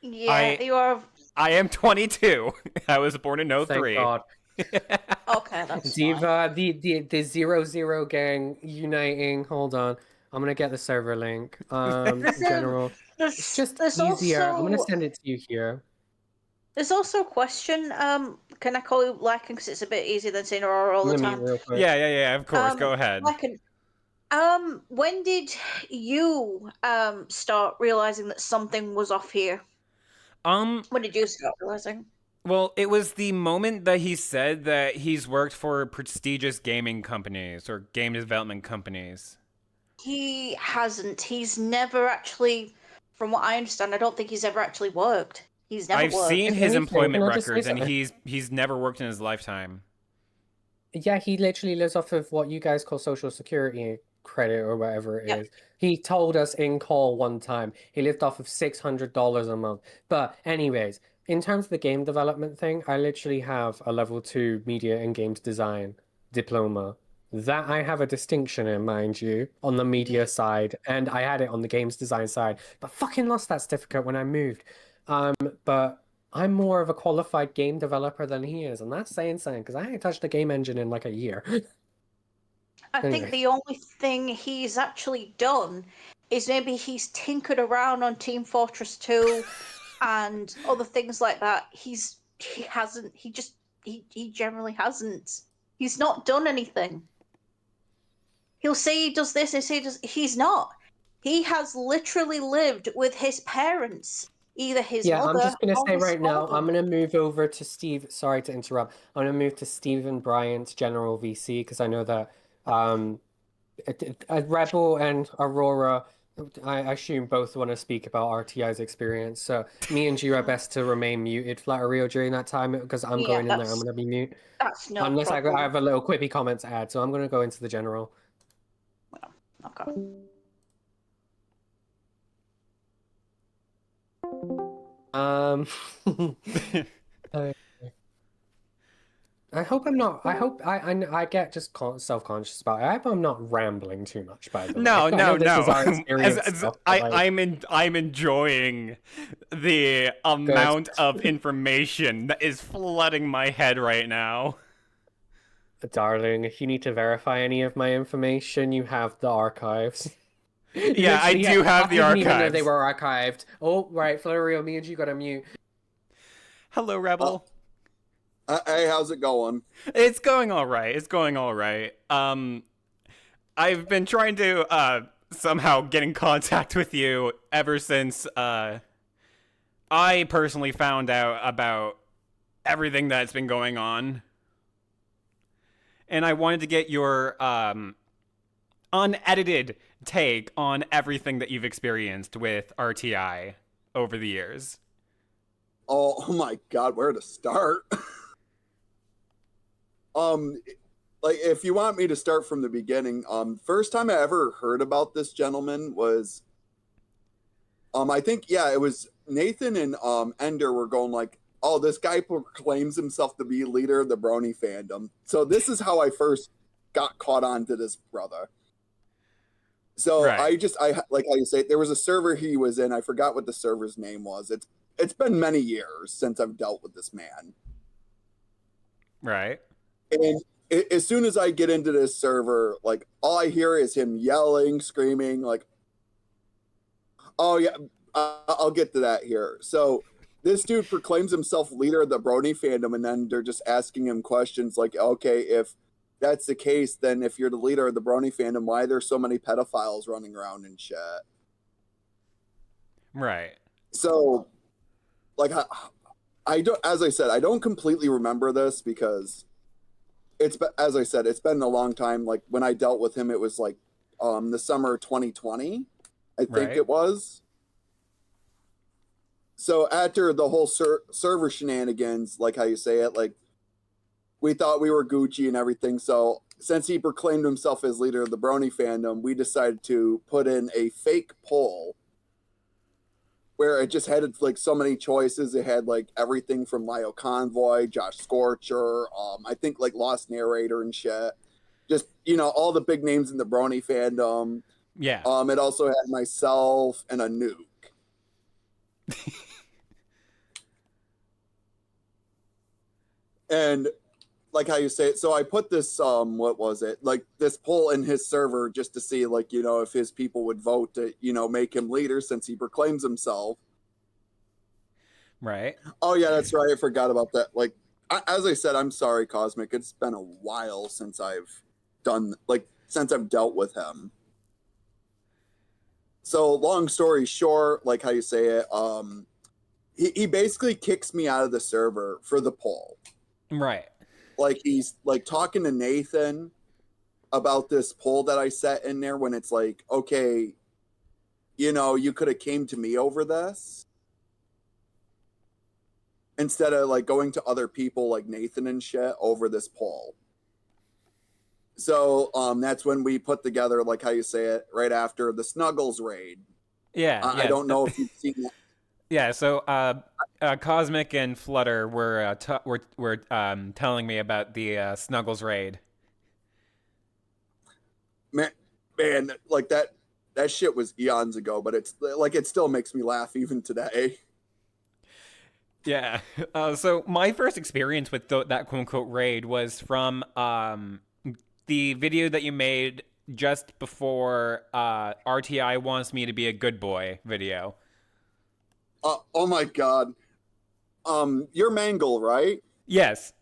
yeah, you are. I am 22. I was born in Thank 03. God. Okay, that's fine. Diva, the 00 gang uniting. Hold on. I'm gonna get the server link. General. It's just There's easier. I'm gonna also send it to you here. there's also a question. Can I call you Lycan because it's a bit easier than saying Aurora all I'm the gonna mute time? real quick. Yeah, of course. Go ahead. Lycan, when did you start realizing that something was off here? When did you start realizing? Well, it was the moment that he said that he's worked for prestigious gaming companies or game development companies. He hasn't. He's never actually, from what I understand, I don't think he's ever actually worked. He's never I've worked. seen If his anything, employment can I just say records, and something? he's never worked in his lifetime. Yeah, he literally lives off of what you guys call social security credit or whatever it Yep. is. He told us in call one time he lived off of $600 a month. But anyways, in terms of the game development thing, I literally have a level 2 media and games design diploma. That I have a distinction in, mind you, on the media side, and I had it on the games design side, but fucking lost that certificate when I moved. But I'm more of a qualified game developer than he is, and that's saying something because I ain't touched a game engine in like a year. I think Anyway, the only thing he's actually done is maybe he's tinkered around on Team Fortress 2 and other things like that. He hasn't. He generally hasn't. He's not done anything. He'll say he does this and say he does. He's not. He has literally lived with his parents, either his yeah, I'm mother just gonna or say his right now, I'm father. gonna move over to Steve. Sorry to interrupt. I'm gonna move to Stephen Bryant's General VC because I know that Rebel and Aurora, I assume both want to speak about RTI's experience. So me and you are best to remain muted, Flatterio, during that time because I'm Yeah, going in there. I'm gonna be mute that's no unless I problem. have a little quippy comment to add. So I'm gonna go into the general. Okay. Um, I hope I'm not. I hope I get just self-conscious about it. I hope I'm not rambling too much. By the way, No, I know this is our As, experience as stuff, but like, I'm enjoying the good. amount of information that is flooding my head right now. Darling, if you need to verify any of my information, you have the archives. Yeah, I Literally, do have I the didn't even know they archives. were archived. Oh, right, Florio, me and you got a mute. Hello, Rebel. Hey, how's it going? It's going all right. It's going all right. I've been trying to somehow get in contact with you ever since I personally found out about everything that's been going on, and I wanted to get your unedited take on everything that you've experienced with RTI over the years. Oh my God, where to start? Like if you want me to start from the beginning, first time I ever heard about this gentleman was, I think, yeah, it was Nathan and Ender were going like, oh, this guy proclaims himself to be leader of the Brony fandom. So this is how I first got caught on to this brother. So Right. I like how you say, there was a server he was in. I forgot what the server's name was. It's been many years since I've dealt with this man. Right. And as soon as I get into this server, like all I hear is him yelling, screaming, like, oh yeah, I'll get to that here. So this dude proclaims himself leader of the Brony fandom, and then they're just asking him questions like, okay, if that's the case, then if you're the leader of the Brony fandom, why are there so many pedophiles running around and shit? Right. So, like, I don't, as I said, I don't completely remember this because as I said, it's been a long time. Like when I dealt with him, it was like the summer 2020, I think Right. it was. So after the whole server shenanigans, like how you say it, like we thought we were Gucci and everything. So since he proclaimed himself as leader of the Brony fandom, we decided to put in a fake poll where it just had like so many choices. It had like everything from Lyle Convoy, Josh Scorcher, I think like Lost Narrator and shit. Just, you know, all the big names in the Brony fandom. Yeah. It also had myself and a nuke. And like how you say it, so I put this what was it, like this poll in his server just to see, like, you know, if his people would vote to, you know, make him leader since he proclaims himself. Right. Oh yeah, that's right, I forgot about that. Like as I said, I'm sorry, Kosmik, it's been a while since I've dealt with him. So long story short, like how you say it, he basically kicks me out of the server for the poll. Right. Like he's like talking to Nathan about this poll that I set in there when it's like, okay, you know, you could have came to me over this instead of like going to other people like Nathan and shit over this poll. So that's when we put together, like how you say it, right after the Snuggles raid. Yeah. I don't know if you've seen that. Yeah, so Kosmik and Flutter were telling me about the Snuggles raid. Man, like that shit was eons ago, but it's like it still makes me laugh even today. Yeah. So my first experience with that quote unquote raid was from the video that you made just before RTI wants me to be a good boy video. Oh my God. You're Mangle, right? Yes.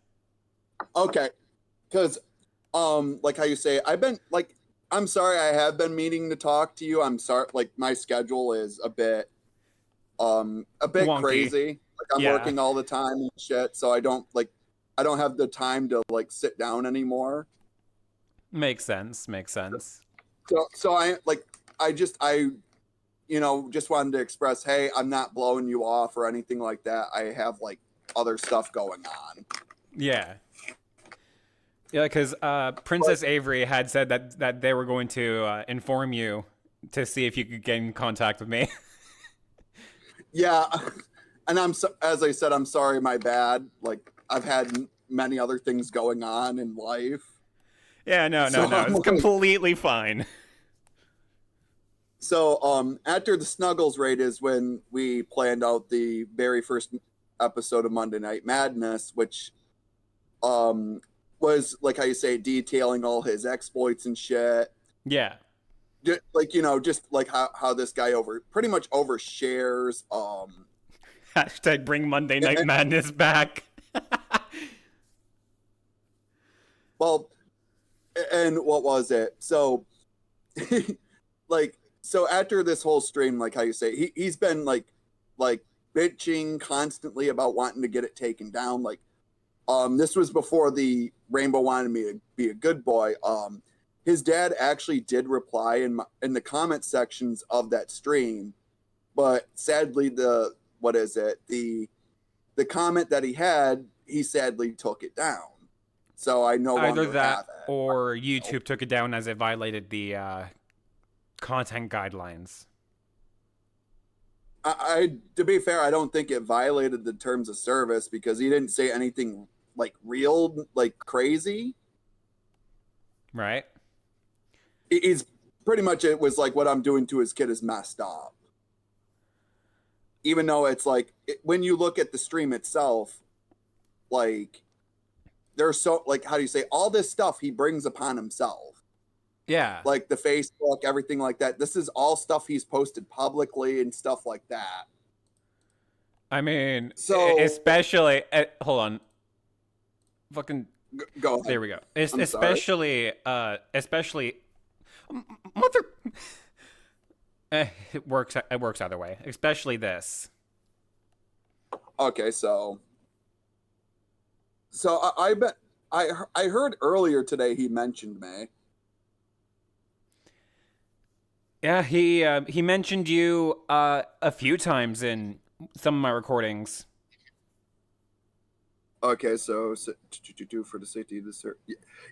Okay. Because, like how you say, I'm sorry, I have been meaning to talk to you. I'm sorry, like my schedule is a bit Wonky. crazy. Like I'm working all the time and shit, so I don't have the time to like sit down anymore. Makes sense. So I just wanted to express, hey, I'm not blowing you off or anything like that. I have like other stuff going on. Yeah. Yeah, because Princess Avery had said that they were going to inform you to see if you could get in contact with me. Yeah, and as I said, I'm sorry, my bad. Like I've had many other things going on in life. Yeah, no, it's completely fine. So after the Snuggles raid is when we planned out the very first episode of Monday Night Madness, which was like how you say, detailing all his exploits and shit. Yeah. Like, you know, just like how this guy pretty much overshares. Hashtag bring Monday Night Madness back. Well, and what was it? So, like, so after this whole stream, like how you say, he's been like bitching constantly about wanting to get it taken down. Like, this was before the Rainbow wanted me to be a good boy. His dad actually did reply in the comment sections of that stream, but sadly the comment that he had, he sadly took it down. So I no Either longer that have it. or YouTube took it down as it violated the content guidelines. I to be fair, I don't think it violated the terms of service because he didn't say anything like real, like crazy. Right. He's pretty much, it was like what I'm doing to his kid is messed up. Even though it's like when you look at the stream itself, like there's so like how do you say all this stuff he brings upon himself. Yeah. Like the Facebook, everything like that. This is all stuff he's posted publicly and stuff like that. I mean, so especially hold on. Fucking go ahead. There we go. Especially mother. It works either way. Especially this. Okay, so I bet I heard earlier today he mentioned me. Yeah, he mentioned you a few times in some of my recordings. Okay, so do for the safety of the server.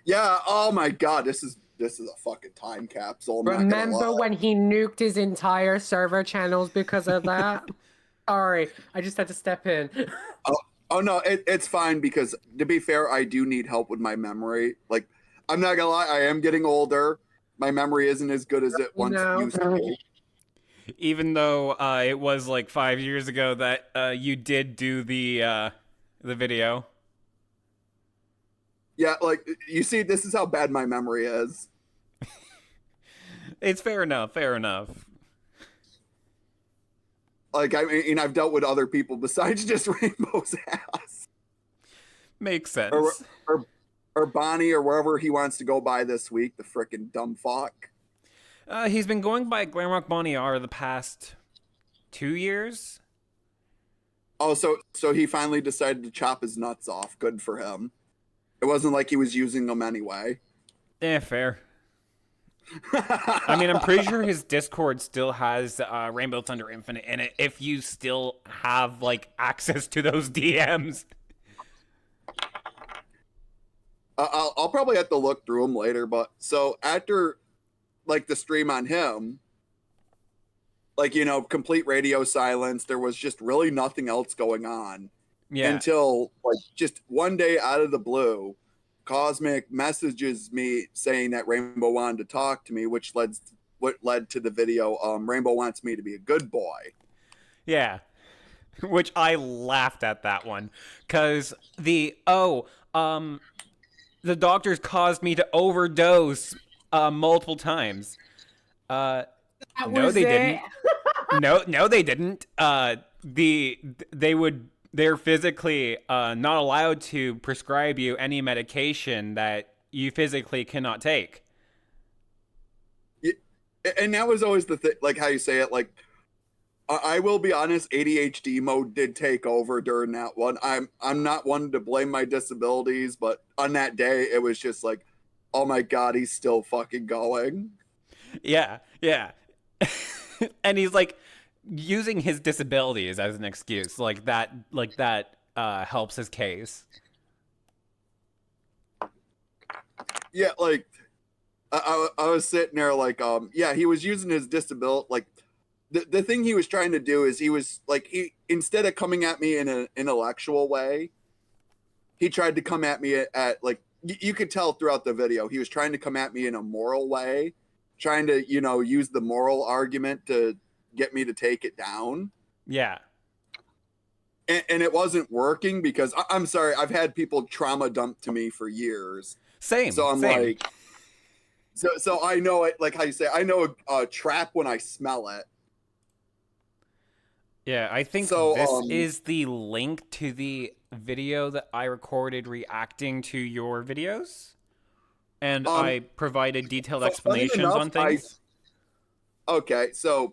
Yeah. Oh my God, this is a fucking time capsule. Remember when he nuked his entire server channels because of that? Sorry, I just had to step in. Oh no, it's fine because to be fair, I do need help with my memory. Like, I'm not gonna lie, I am getting older. My memory isn't as good as it once used to be. Even though it was like 5 years ago that you did do the video. Yeah, like you see, this is how bad my memory is. It's fair enough. Like, I mean, I've dealt with other people besides just Rainbow's ass. Makes sense. Or Bonnie, or wherever he wants to go by this week, the frickin' dumb fuck. He's been going by Glamrock Bonnie R the past 2 years. Oh, so he finally decided to chop his nuts off. Good for him. It wasn't like he was using them anyway. Fair. I mean, I'm pretty sure his Discord still has Rainbow Thunder Infinite in it if you still have, like, access to those DMs. I'll probably have to look through them later, but so after, like, the stream on him, like, you know, complete radio silence, there was just really nothing else going on. Yeah. Until, like, just one day out of the blue, Kosmik messages me saying that Rainbow wanted to talk to me, which led to the video. Rainbow wants me to be a good boy. Yeah. Which I laughed at that one. Because the doctors caused me to overdose multiple times. No, they didn't. No, they didn't. They're physically not allowed to prescribe you any medication that you physically cannot take. Yeah, and that was always the thing, like how you say it. Like, I will be honest, ADHD mode did take over during that one. I'm not one to blame my disabilities, but on that day, it was just like, oh my God, he's still fucking going. Yeah. And he's like using his disabilities as an excuse, like that helps his case. Yeah, like I was sitting there like, yeah, he was using his disability. Like, the thing he was trying to do is he was like, instead of coming at me in an intellectual way, he tried to come at me at like, you could tell throughout the video, he was trying to come at me in a moral way, trying to, you know, use the moral argument to get me to take it down. Yeah. And it wasn't working because I'm sorry, I've had people trauma dump to me for years. Same. So I'm same. like, so I know it, like how you say, I know a trap when I smell it. Yeah, I think this is the link to the video that I recorded reacting to your videos. And I provided detailed explanations on things. Okay, so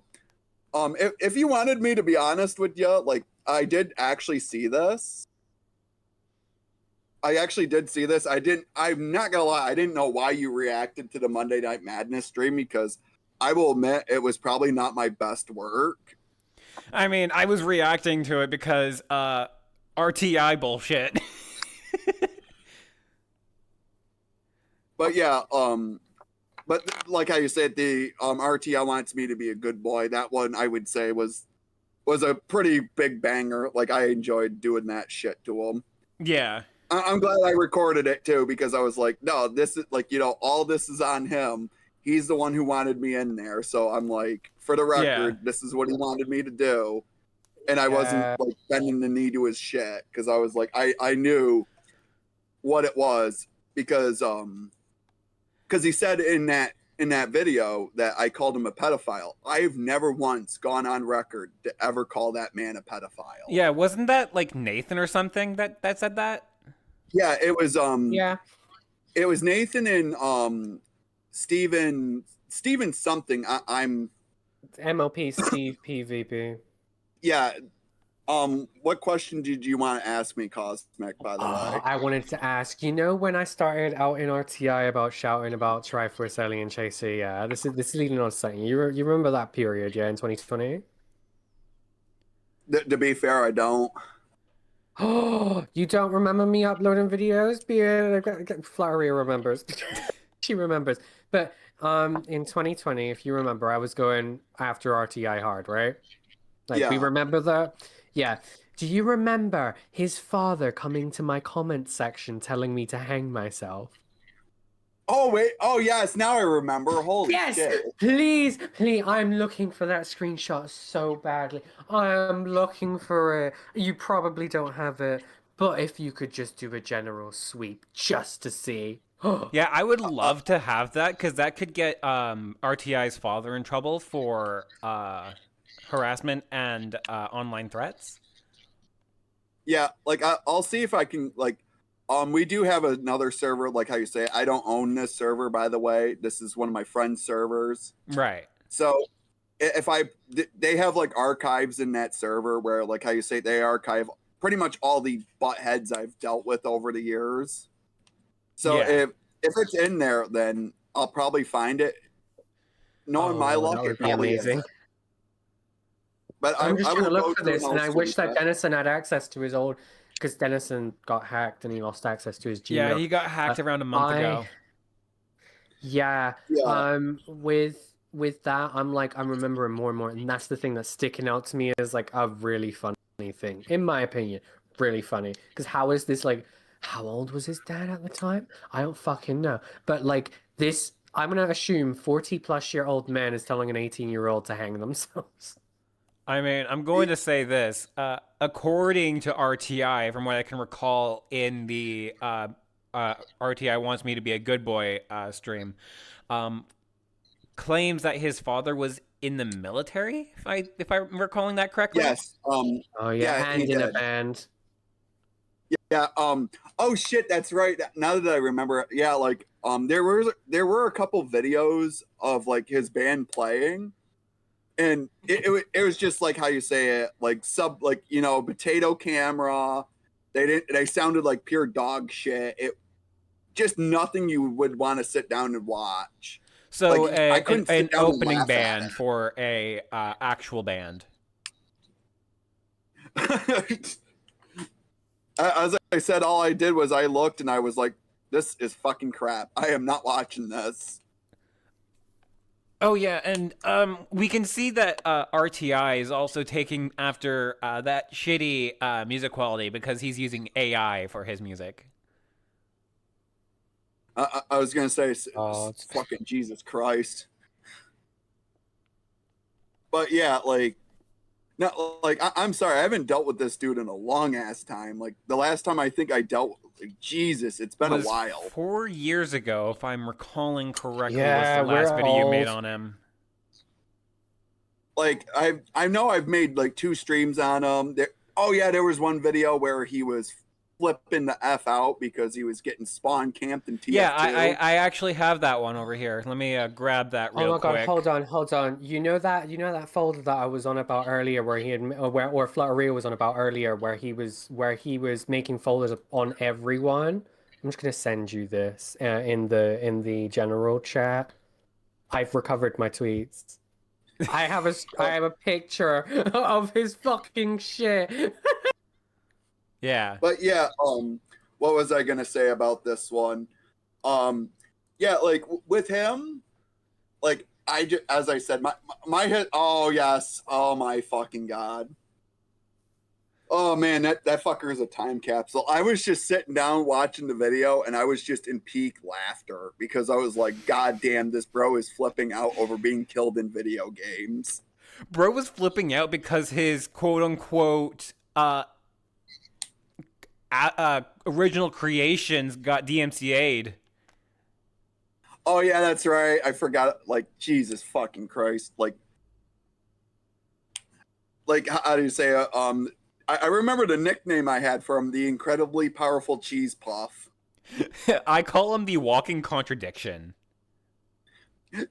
if you wanted me to be honest with you, like, I did actually see this. I actually did see this. I'm not gonna lie, I didn't know why you reacted to the Monday Night Madness stream, because I will admit it was probably not my best work. I mean, I was reacting to it because RTI bullshit. But yeah, but like how you said, the RTI wants me to be a good boy. That one I would say was a pretty big banger. Like, I enjoyed doing that shit to him. Yeah. I'm glad I recorded it too, because I was like, no, this is like, all this is on him. He's the one who wanted me in there. So I'm like, for the record, this is what he wanted me to do. And I wasn't like bending the knee to his shit, because I was like, I knew what it was, because he said in that video that I called him a pedophile. I've never once gone on record to ever call that man a pedophile. Yeah, wasn't that like Nathan or something that said that? Yeah, it was Yeah. It was Nathan and Steven something. I'm MLP Steve PvP. yeah. What question did you want to ask me, Kosmik, by the way? I wanted to ask, when I started out in RTI about shouting about Triforce, Ellie, and Chaser, yeah, this is leading on to something. You remember that period, yeah, in 2020? To be fair, I don't. Oh, you don't remember me uploading videos? Flurry remembers. She remembers. But in 2020, if you remember, I was going after RTI hard, right? Like, we Yeah. remember that? Yeah. Do you remember his father coming to my comment section telling me to hang myself? Oh wait. Oh yes. Now I remember. Holy Yes, shit. please. I'm looking for that screenshot so badly. I am looking for it. You probably don't have it, but if you could just do a general sweep just to see. Yeah, I would love to have that, because that could get RTI's father in trouble for harassment and online threats. Yeah, like I'll see if I can we do have another server, like how you say. I don't own this server, by the way. This is one of my friend's servers. Right. So if they have like archives in that server where, like how you say, they archive pretty much all the butt heads I've dealt with over the years. So if it's in there, then I'll probably find it. Knowing my luck, that would it be probably amazing. isn't. But I'm just gonna will look go for through this, and I most wish that of it. Dennison had access to his old, because Dennison got hacked and he lost access to his Gmail. Yeah, he got hacked around a month ago. Yeah. Yeah. With that, I'm remembering more and more, and that's the thing that's sticking out to me as like a really funny thing, in my opinion. Really funny. Because how is this like? How old was his dad at the time? I don't fucking know. But like this, I'm gonna assume 40-plus-year-old man is telling an 18-year-old to hang themselves. I mean, I'm going to say this. According to RTI, from what I can recall in the RTI Wants Me to Be a Good Boy stream, claims that his father was in the military, if I'm recalling that correctly. Yes. Oh yeah, Yeah, and he in a did. band. Yeah. Oh shit, that's right. Now that I remember, yeah, like there were a couple videos of like his band playing, and it was just like how you say it, like potato camera. They sounded like pure dog shit. It just nothing you would want to sit down and watch. So Like, I couldn't sit an down and opening laugh at band it. for a actual band. As I said, all I did was I looked and I was like, this is fucking crap. I am not watching this. Oh yeah, and we can see that RTI is also taking after that shitty music quality, because he's using AI for his music. I was gonna say, Oh, fucking Jesus Christ. But yeah, like, no, like I'm sorry, I haven't dealt with this dude in a long ass time. Like the last time I think I dealt with, like, Jesus, it's been a Was while. 4 years ago, if I'm recalling correctly, Yeah, was the last we're video you made old. on him. Like I know I've made like 2 streams on him. Oh yeah, there was one video where he was flipping the F out because he was getting spawn camped in TF2. Yeah, I actually have that one over here. Let me grab that real quick. Oh my god, hold on. You know that folder that I was on about earlier, where he had, or Flutteria was on about earlier, where he was making folders on everyone. I'm just gonna send you this in the general chat. I've recovered my tweets. I have a picture of his fucking shit. Yeah. But yeah, what was I gonna say about this one? Yeah, like with him, like as I said, my hit. Oh yes, oh my fucking god. Oh man, that fucker is a time capsule. I was just sitting down watching the video, and I was just in peak laughter because I was like, God damn, this bro is flipping out over being killed in video games. Bro was flipping out because his quote unquote original creations got DMCA'd. Oh yeah, that's right. I forgot. Like Jesus fucking Christ. Like how do you say? I remember the nickname I had for him, the incredibly powerful cheese puff. I call him the walking contradiction.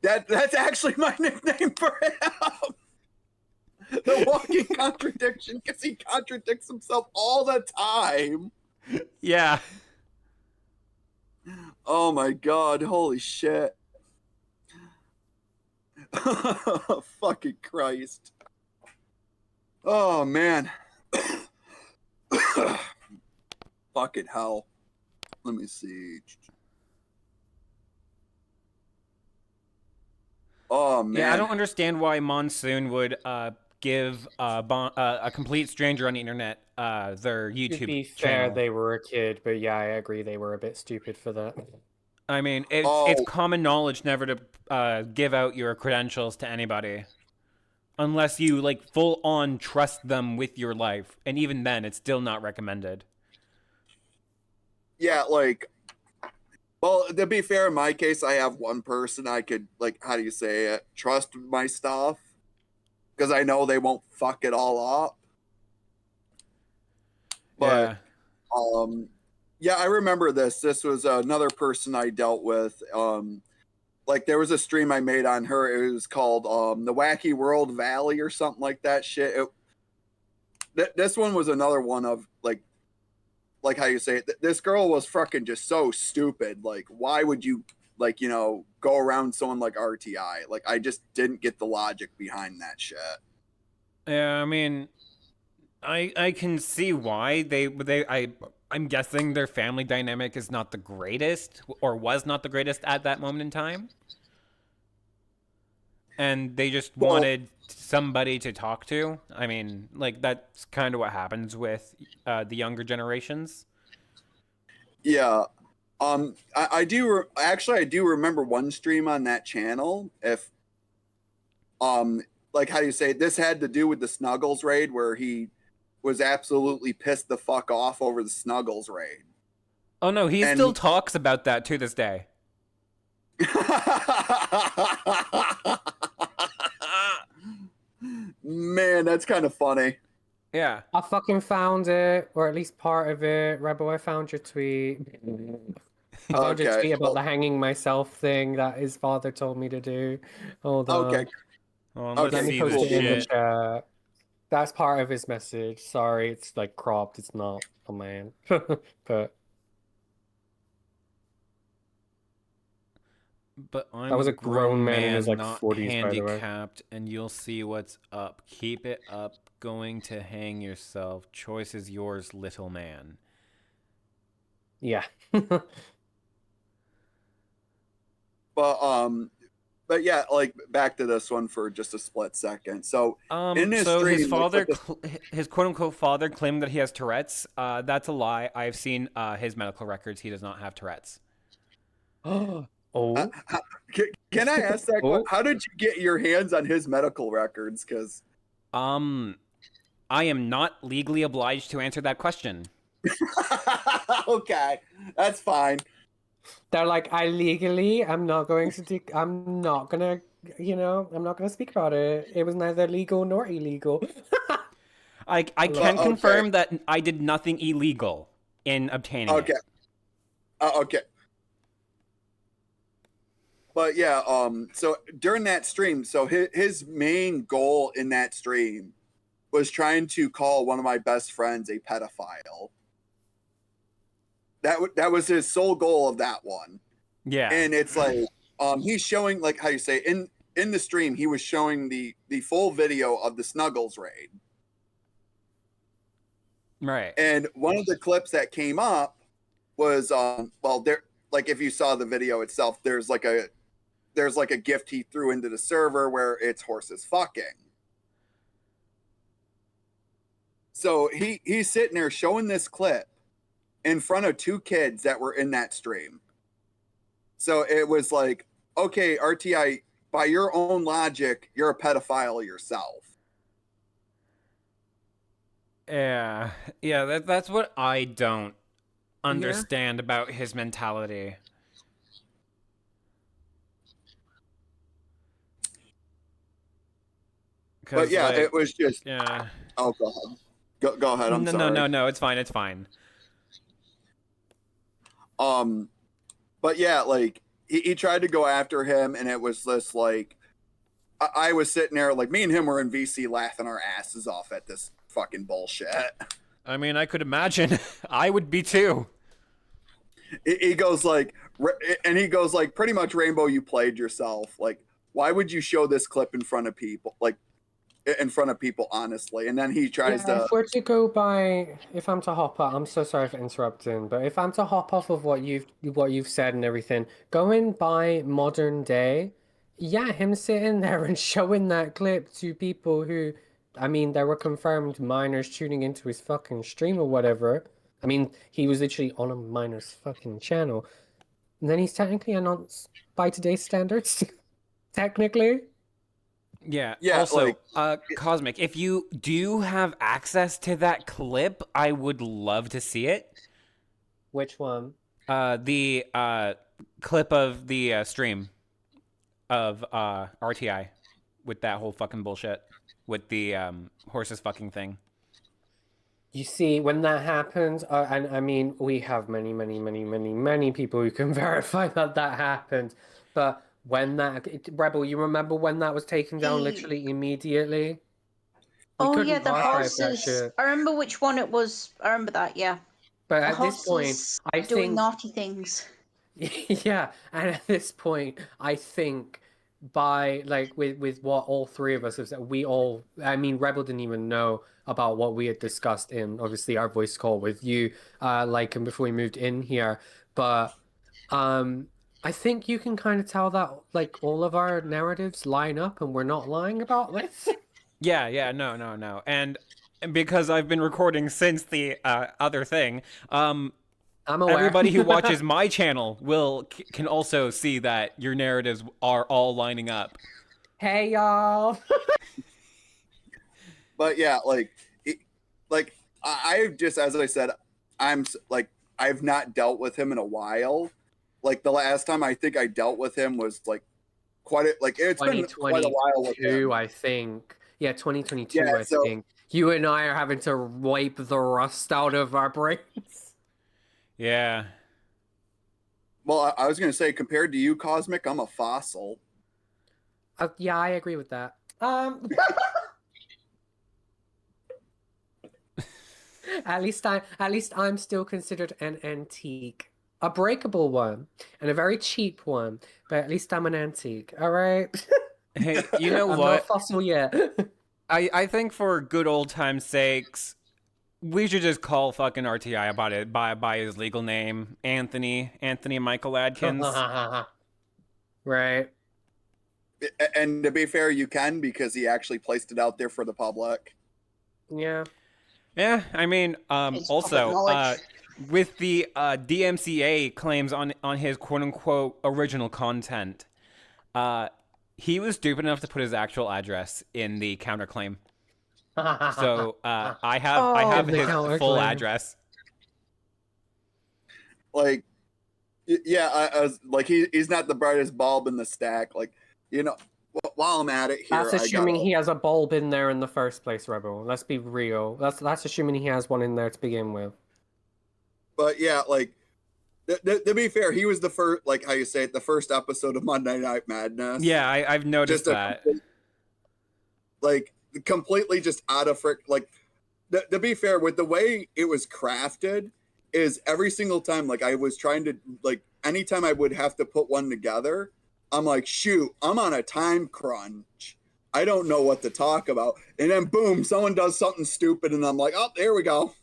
That's actually my nickname for him. The walking contradiction, because he contradicts himself all the time. Yeah. Oh my god, holy shit. Fucking Christ. Oh man. Fucking hell. Let me see. Oh man. Yeah, I don't understand why Monsoon would give a complete stranger on the internet their YouTube To be channel. fair, they were a kid, but yeah, I agree they were a bit stupid for that. I mean, it's common knowledge never to give out your credentials to anybody. Unless you, like, full on trust them with your life. And even then, it's still not recommended. Yeah, like, well, to be fair, in my case, I have one person I could, like, how do you say it, trust my stuff. Because I know they won't fuck it all up. But, yeah, I remember this. This was another person I dealt with. Like there was a stream I made on her. It was called The Wacky World Valley or something like that shit. This one was another one of like how you say it. This girl was fucking just so stupid. Like, why would you like, you know, go around someone like RTI? Like, I just didn't get the logic behind that shit. Yeah, I mean, I can see why I'm guessing their family dynamic is not the greatest, or was not the greatest at that moment in time. And they just wanted somebody to talk to. I mean, like, that's kind of what happens with the younger generations. Yeah. I do remember one stream on that channel. If, like, how do you say it? This had to do with the Snuggles raid where he was absolutely pissed the fuck off over the Snuggles raid. Oh no, he still talks about that to this day. Man, that's kind of funny. Yeah. I fucking found it, or at least part of it. Rebel, I found your tweet. I found your tweet about the hanging myself thing that his father told me to do. Hold on. Okay. Let me post it in the chat. That's part of his message. Sorry, it's like cropped. It's not. Oh man. But I'm that was a grown man in his like not 40s, handicapped, and you'll see what's up. Keep it up. Going to hang yourself. Choice is yours, little man. Yeah. But yeah, like back to this one for just a split second. So in his so stream, his father, his quote unquote father, claimed that he has Tourette's. That's a lie. I've seen his medical records. He does not have Tourette's. Oh. Can I ask that? Oh. How did you get your hands on his medical records? Because I am not legally obliged to answer that question. Okay, that's fine. They're like, I'm not going to I'm not gonna speak about it. It was neither legal nor illegal. I can confirm that I did nothing illegal. in obtaining Okay. it. Okay. But yeah, so during that stream, so his main goal in that stream was trying to call one of my best friends a pedophile. That was his sole goal of that one. Yeah. And it's like he's showing, like, how you say, in the stream he was showing the full video of the Snuggles raid. Right. And one of the clips that came up was well, there, like, if you saw the video itself, there's like a gift he threw into the server where it's horses fucking. So he's sitting there showing this clip in front of 2 kids that were in that stream. So it was like, okay, RTI, by your own logic, you're a pedophile yourself. Yeah. Yeah, that's what I don't understand about his mentality. But yeah, like, it was just. Yeah. Oh, go ahead. Go ahead. I'm sorry. No. It's fine. It's fine. But yeah, like he tried to go after him, and it was this like, I was sitting there, like, me and him were in VC laughing our asses off at this fucking bullshit. I mean, I could imagine. I would be too. He goes like, pretty much, Rainbow, you played yourself. Like, why would you show this clip in front of people? Like, in front of people, honestly. And then he tries to. If we're to go by, if I'm to hop off, I'm so sorry for interrupting, but if I'm to hop off of what you've said and everything, going by modern day, yeah, him sitting there and showing that clip to people who, I mean, there were confirmed minors tuning into his fucking stream or whatever. I mean, he was literally on a minor's fucking channel. And then he's technically a nonce by today's standards. Technically. Yeah. Yeah, Also, like, Kosmik, if you do have access to that clip, I would love to see it. Which one? The clip of the stream of RTI with that whole fucking bullshit with the horses fucking thing. You see, when that happens, and I mean, we have many people who can verify that happened. But when Rebel, you remember when that was taken down literally immediately? Oh yeah, the horses. I remember which one it was. I remember that. Yeah. But The at this point, horses I doing think naughty things. yeah, and at this point, I think by like with what all 3 of us have said, I mean, Rebel didn't even know about what we had discussed in obviously our voice call with you, like, and before we moved in here. But I think you can kind of tell that like all of our narratives line up, and we're not lying about this. Yeah, no. And because I've been recording since the other thing, I'm aware. everybody who watches my channel can also see that your narratives are all lining up. Hey, y'all. But yeah, like I just, as I said, I'm like, I've not dealt with him in a while. Like, the last time I think I dealt with him was like it's been quite a while with him. I think. Yeah, 2022, Yeah, I think. You and I are having to wipe the rust out of our brains. Yeah. Well, I was going to say, compared to you, Kosmik, I'm a fossil. Yeah, I agree with that. At least I'm still considered an antique. A breakable one, and a very cheap one, but at least I'm an antique, all right? Hey, you know I'm what? not fossil yet. I think for good old time's sakes, we should just call fucking RTI about it by his legal name, Anthony Michael Adkins. Right. And to be fair, you can, because he actually placed it out there for the public. Yeah. Yeah, I mean, It's also, public knowledge. with the DMCA claims on his quote-unquote original content, he was stupid enough to put his actual address in the counterclaim. So I have his full address. Like, yeah, I was like, he's not the brightest bulb in the stack. Like, you know, while I'm at it here, That's assuming he has a bulb in there in the first place, Rebel. Let's be real. That's assuming he has one in there to begin with. But yeah, like to be fair, he was the first, like how you say it, the first episode of Monday Night Madness. Yeah, I've noticed Just that. Like completely just out of frick. Like to be fair, with the way it was crafted, is every single time like I was trying to like anytime I would have to put one together, I'm like, shoot, I'm on a time crunch. I don't know what to talk about. And then boom, someone does something stupid and I'm like, oh, there we go.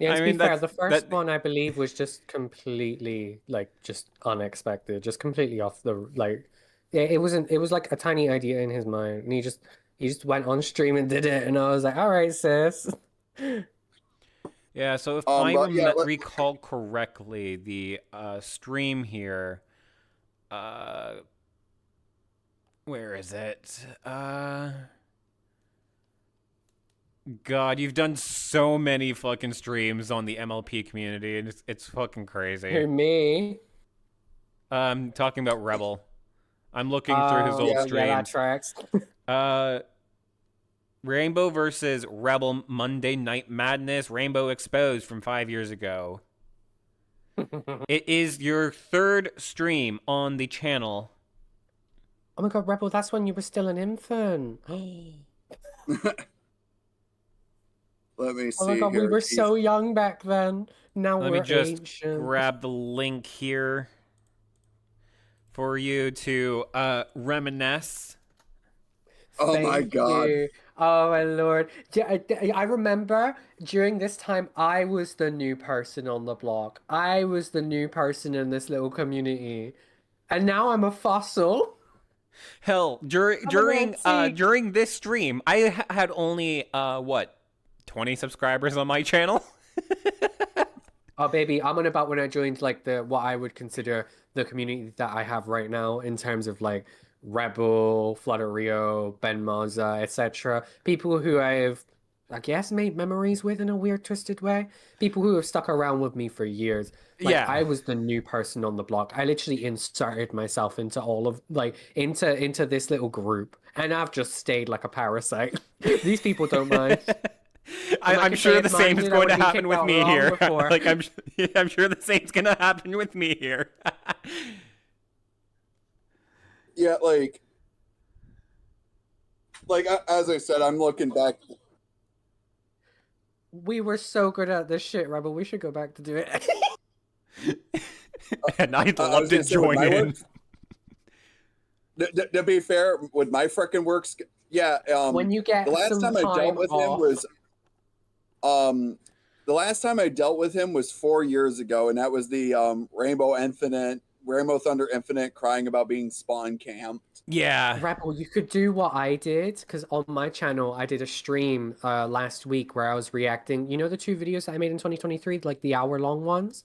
Yeah, to be fair, the first one I believe was just completely like just unexpected, just completely off the like. Yeah, it wasn't. It was like a tiny idea in his mind, and he just went on stream and did it, and I was like, all right, sis. Yeah, so if recall correctly, the stream here, where is it? God, you've done so many fucking streams on the MLP community, and it's fucking crazy. Who, me? I'm talking about Rebel. I'm looking through his old streams. Yeah, that tracks. Rainbow versus Rebel Monday Night Madness, Rainbow Exposed from 5 years ago. It is your third stream on the channel. Oh my god, Rebel, that's when you were still an infant. Let me see. Oh my god, we were so young back then. Now we're ancient. Let me just grab the link here for you to reminisce. Oh my god. You. Oh my lord. I remember during this time I was the new person on the block. I was the new person in this little community. And now I'm a fossil. Hell, during this stream, I had only 20 subscribers on my channel. Oh baby, I'm on about when I joined like what I would consider the community that I have right now in terms of like Rebel, Flutterio, Ben Maza, etc. People who I have, I guess, made memories with in a weird, twisted way. People who have stuck around with me for years. Like, yeah, I was the new person on the block. I literally inserted myself into all of into this little group, and I've just stayed like a parasite. These people don't mind. I'm sure the same is going to happen with me here. Like I'm sure the same's going to happen with me here. Yeah, like as I said, I'm looking back. We were so good at this shit, Rebel. We should go back to do it. And I'd love to join in. To be fair, with my frickin' works, yeah. When you get the last time I dealt with him was, the last time I dealt with him was 4 years ago, and that was the Rainbow Thunder Infinite crying about being spawn camped. Yeah. Rebel, you could do what I did, because on my channel, I did a stream last week where I was reacting. You know the 2 videos that I made in 2023, like the hour-long ones?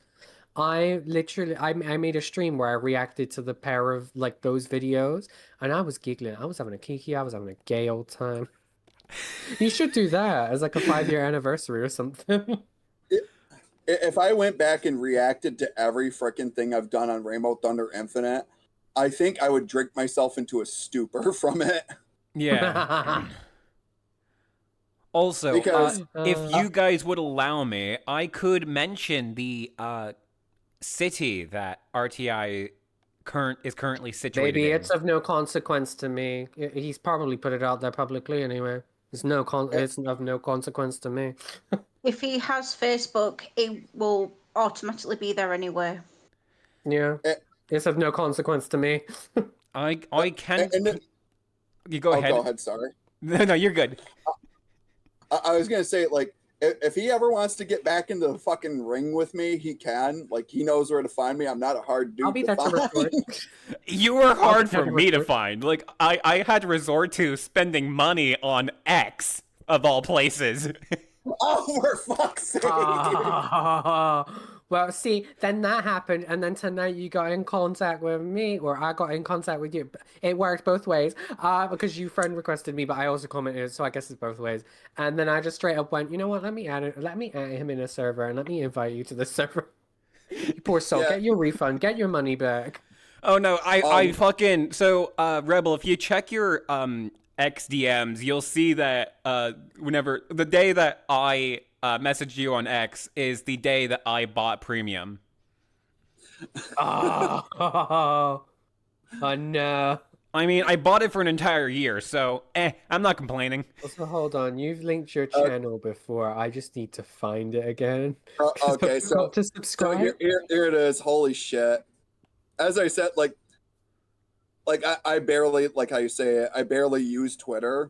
I made a stream where I reacted to the pair of like those videos, and I was giggling. I was having a kiki. I was having a gay old time. You should do that as like a 5-year anniversary or something. If I went back and reacted to every freaking thing I've done on Rainbow Thunder Infinite, I think I would drink myself into a stupor from it. Yeah. Also, because, if you guys would allow me, I could mention the city that RTI is currently situated in. Maybe it's of no consequence to me. He's probably put it out there publicly anyway. It's of no consequence to me. If he has Facebook, it will automatically be there anyway. Yeah, it's of no consequence to me. I can't. You go ahead. Go ahead. Sorry. No, you're good. I was gonna say, like, if he ever wants to get back into the fucking ring with me, he can. Like, he knows where to find me. I'm not a hard dude. I'll be there to record. You were hard for me to find. Like, I had to resort to spending money on X of all places. Oh, for fuck's sake! Well, see, then that happened, and then tonight you got in contact with me, or I got in contact with you. It worked both ways, because you friend requested me, but I also commented, so I guess it's both ways. And then I just straight up went, you know what? Let me add him in a server, and let me invite you to the server. You poor soul, Get your refund, get your money back. Oh no, I fucking Rebel. If you check your XDMs, you'll see that whenever the day that I messaged you on X is the day that I bought premium. Oh, oh no. I mean, I bought it for an entire year, so I'm not complaining. Also, hold on. You've linked your channel before. I just need to find it again. Okay, I so forgot to so subscribe. here it is. Holy shit! As I said, like I barely, like how you say it, I barely use Twitter.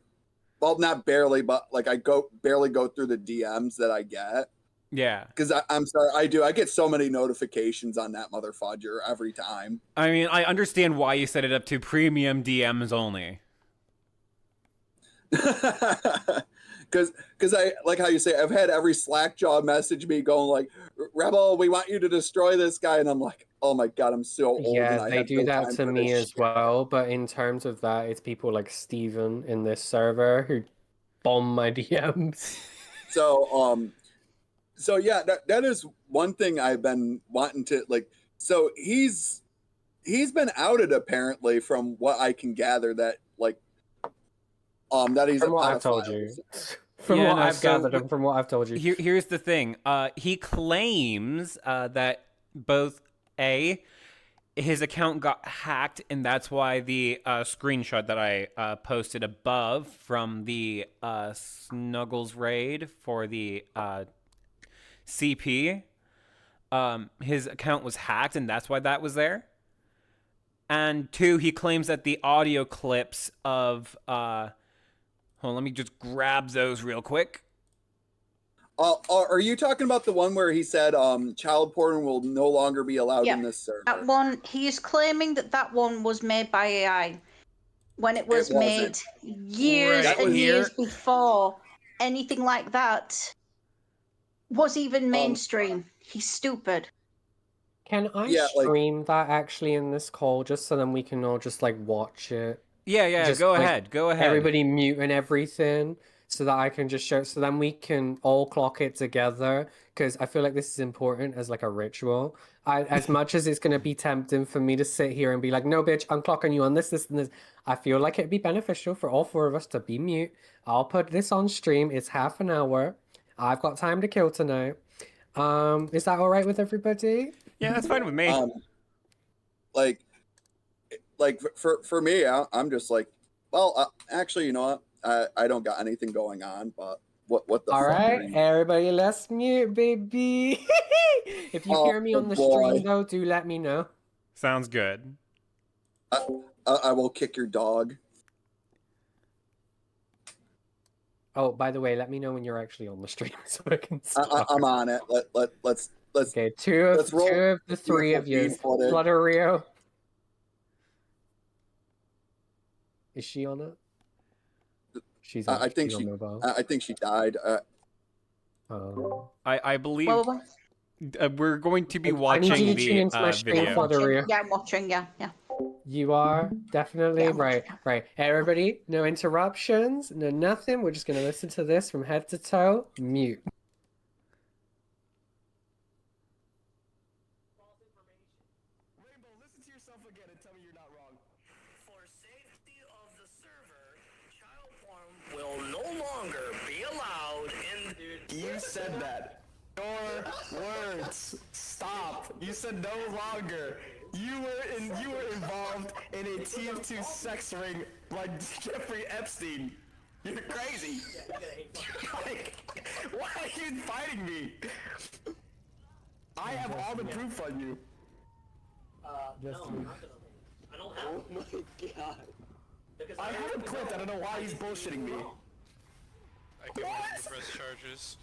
Well, not barely, but like I barely go through the DMs that I get. Yeah. Because I'm sorry, I get so many notifications on that motherfudger every time. I mean, I understand why you set it up to premium DMs only. Because I like how you say, I've had every Slackjaw message me going like, Rebel, we want you to destroy this guy, and I'm like, oh my god, I'm so old. Yeah, and I they have do no that time to for me this as shit. well. But in terms of that, it's people like Steven in this server who bomb my DMs. So yeah, that is one thing I've been wanting to like. So he's been outed apparently, from what I can gather, that like that he's From a what pedophile. I've told you. From Yeah, what no, I've so gathered and from what I've told you. Here's the thing. He claims that both his account got hacked, and that's why the screenshot that I posted above from the Snuggles raid for the CP, his account was hacked, and that's why that was there. And 2, he claims that the audio clips of hold on, let me just grab those real quick. Are you talking about the one where he said child porn will no longer be allowed Yeah, in this server? that one, he is claiming that one was made by AI when it was made years Right and here. years before anything like that was even mainstream. He's stupid. Can I Yeah, like- stream that actually in this call just so then we can all just like watch it? Yeah, Just, go like, ahead. Go ahead. Everybody mute and everything so that I can just show, so then we can all clock it together, because I feel like this is important as like a ritual. As much as it's going to be tempting for me to sit here and be like, no, bitch, I'm clocking you on this, this, and this, I feel like it'd be beneficial for all 4 of us to be mute. I'll put this on stream. It's half an hour. I've got time to kill tonight. Is that all right with everybody? Yeah, that's fine with me. Like for me, I'm just like, well, actually, you know what? I don't got anything going on, but what the All fuck? right, everybody, let's mute, baby. If you hear me on the stream, though, do let me know. Sounds good. I will kick your dog. Oh, by the way, let me know when you're actually on the stream so I can start. I'm on it. Let's Okay, two of the 3 of you. Flutter Rio. Is she on it? She's on. I think she's she. on mobile. I think she died. I believe Well, we're going to be I watching need you to tune the into my stream, video. Flutter Rio. yeah, I'm watching. Yeah. You are definitely Yeah. right. Everybody, no interruptions, no nothing. We're just gonna listen to this from head to toe. Mute. Rainbow, listen to yourself again and tell me you're not wrong. For safety of the server, child porn will no longer be allowed in. You said that. Your words. Stop. You said no longer. You were involved in a TF2 sex ring like Jeffrey Epstein. You're crazy. Like, why are you fighting me? I have all the proof on you. I don't have. Oh my god. I haven't clipped. I don't know why he's bullshitting me. I can press charges.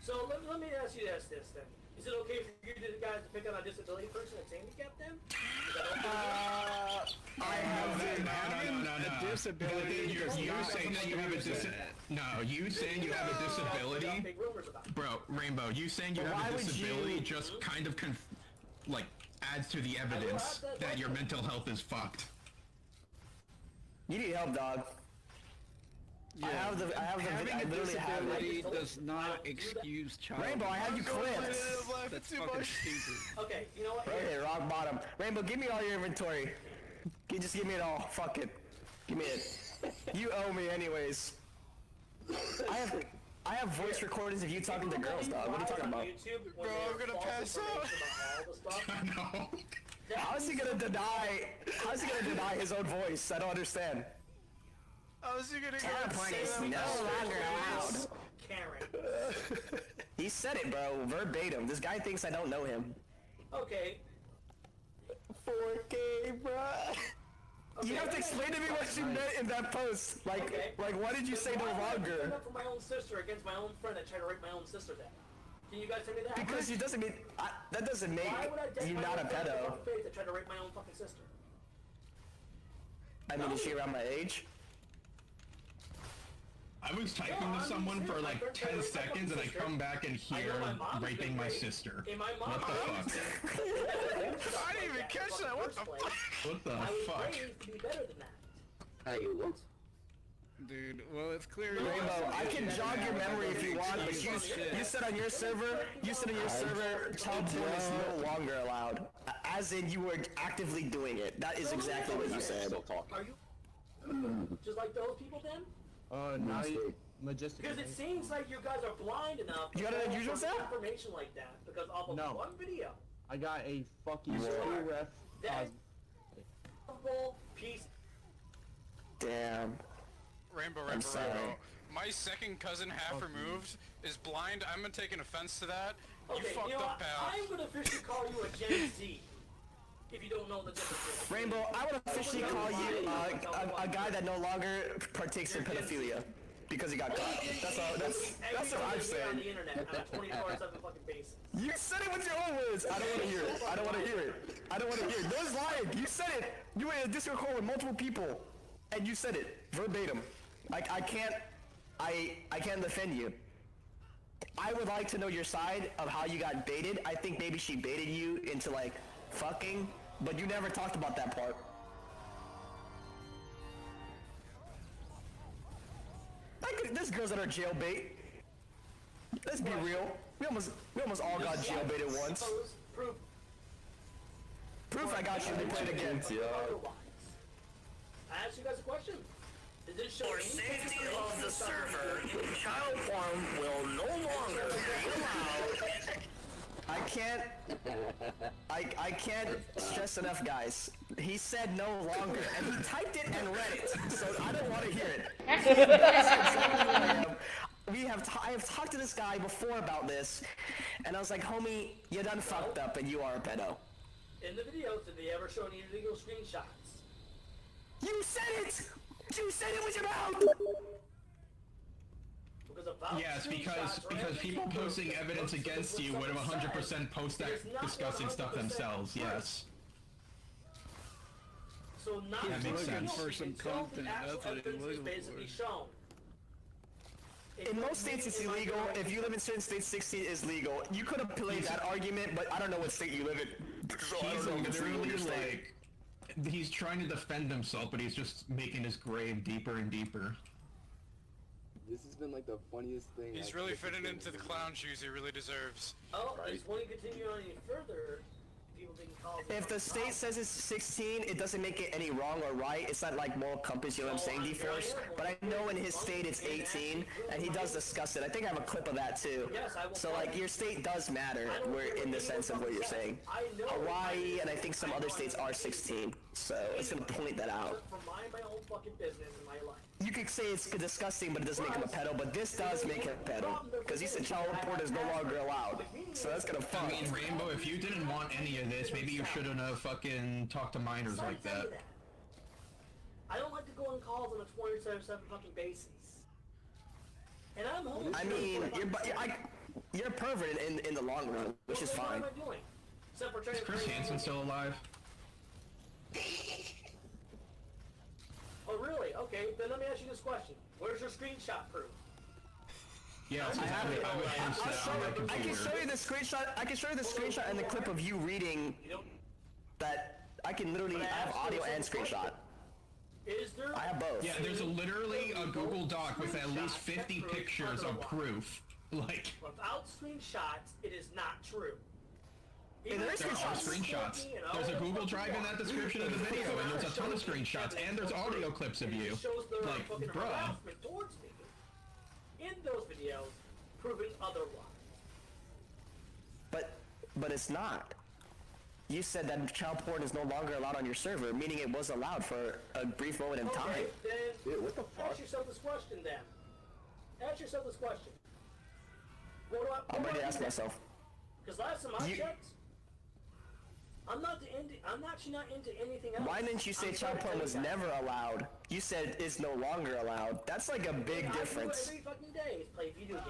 So let me ask you this then. Is it okay for you guys to pick on a disability person that's handicapped them? I have a disability. You saying that you have a disability? No, you saying you have a disability, Big rumors about it. bro. Rainbow, you saying you have a disability just kind of like adds to the evidence that your mental health is fucked. You need help, dog. Yeah. Having I a literally have it. disability does not excuse child. Rainbow, I have you clipped. That's fucking stupid. Okay, you know what? Okay, rock bottom. Rainbow, give me all your inventory. Just give me it all. Fuck it. Give me it. You owe me anyways. I have voice recordings of you talking to girls, dog. What are you talking about? Bro, I'm gonna pass out. I know. How is he gonna deny his own voice? I don't understand. How's he gonna go and Teleport say is that no without longer allowed. Karen. He said it, bro, verbatim. This guy thinks I don't know him. Okay. 4K, bro. You have to explain to me what you meant in that post. Like, why did you say no longer? For my own sister against my own friend and try to rape my own sister down. Can you guys tell me that? Because he doesn't mean that doesn't make Why would I date you my not a own friend pedo. without faith to try to rape my own fucking sister? I mean, is she around my age? I was typing to someone for like 10 seconds and I come back and hear raping my sister. What the fuck? I didn't even catch that. What the fuck? What the fuck? To be better than that. Dude, well, it's clear. Rainbow, I can jog your memory if you want, but you said on your server, child porn is no longer allowed. As in, you were actively doing it. That is exactly what you said. Are you just like those people then? Now you majestic. Because it seems like you guys are blind enough You got an to unusual fall for sound? information like that because of No. one video. I got a fucking school ref. That horrible piece. Damn. Rainbow, I'm sorry. My second cousin, half removed, is blind. I'm gonna take an offense to that. You Okay, fucked you know up, what? pal. I'm gonna officially call you a Gen Z. If you don't know the difference. Rainbow, I would officially call you a guy that no longer partakes in pedophilia because he got caught. That's what I'm on the saying. internet on a 24/7 fucking basis. You said it with your own words. I don't want to hear it. I don't want to hear it. I don't want to hear it. Those lying. You said it. You were in a Discord call with multiple people, and you said it verbatim. I can't defend you. I would like to know your side of how you got baited. I think maybe she baited you into like fucking, but you never talked about that part. There's girls that are jailbait. Let's be real. We almost all got jailbaited once. Proof I got you. They played again. Otherwise, I asked you guys a question. Is this show For safety of the server, child porn will no longer be allowed. I can't stress enough, guys. He said no longer, and he typed it and read it, so I don't want to hear it. I have talked to this guy before about this, and I was like, homie, you done fucked up, and you are a pedo. in the videos, did they ever show any illegal screenshots? You said it! You said it with your mouth! Yes, because people posting evidence against you would have 100% post that discussing stuff themselves, yes. So not That makes sense. For some content, that's what it was basically for. shown. In most states it's illegal. If you live in certain states, 16 is legal. You could have played that argument, but I don't know what state you live in. So I He's don't know if it's legal in literally your state. like, he's trying to defend himself, but he's just making his grave deeper and deeper. This has been like the funniest thing. He's really fitting into the clown shoes he really deserves. Oh, just want to continue on any further. People being called. If the state says it's 16, it doesn't make it any wrong or right. It's not like moral compass, you know what I'm saying, D-Force? But I know in his state it's 18, and he does discuss it. I think I have a clip of that too. So like, your state does matter, where in the sense of what you're saying. Hawaii, and I think some other states are 16. So it's gonna point that out. For my own fucking business in my life. You could say it's disgusting, but it doesn't make him a pedo, but this does make him a pedo. Because he said child porn is no longer allowed. So that's gonna fuck. I mean, Rainbow, if you didn't want any of this, maybe you shouldn't have fucking talked to minors like that. I don't like to go on calls on a 24/7 fucking basis. And I'm home. I mean, you're a pervert in the long run, which is fine. What am I doing? Except for trying Is to Chris Hansen still alive? Oh really? Okay, then let me ask you this question. Where's your screenshot proof? Yeah, I have it. I would post that on my computer. I can show you the screenshot. I can show you the screenshot and the clip of you reading that. I can literally have audio and screenshot. Is there? I have both. Yeah, there's literally a Google Doc with at least 50 pictures of proof. Like, without screenshots, it is not true. There are screenshots. There's a Google Drive in that description of the video, and there's a ton of screenshots, and there's audio clips of you. Like, bruh. in those videos proving otherwise. But it's not. You said that child porn is no longer allowed on your server, meaning it was allowed for a brief moment in time. Okay, then Dude, what the fuck? ask yourself this question then. Ask yourself this question. What do I? I'm ready to ask myself. Because last time I checked, I'm actually not into anything else. Why didn't you say child porn was never allowed? You said it's no longer allowed. That's like a big difference. I do every fucking day is play video games.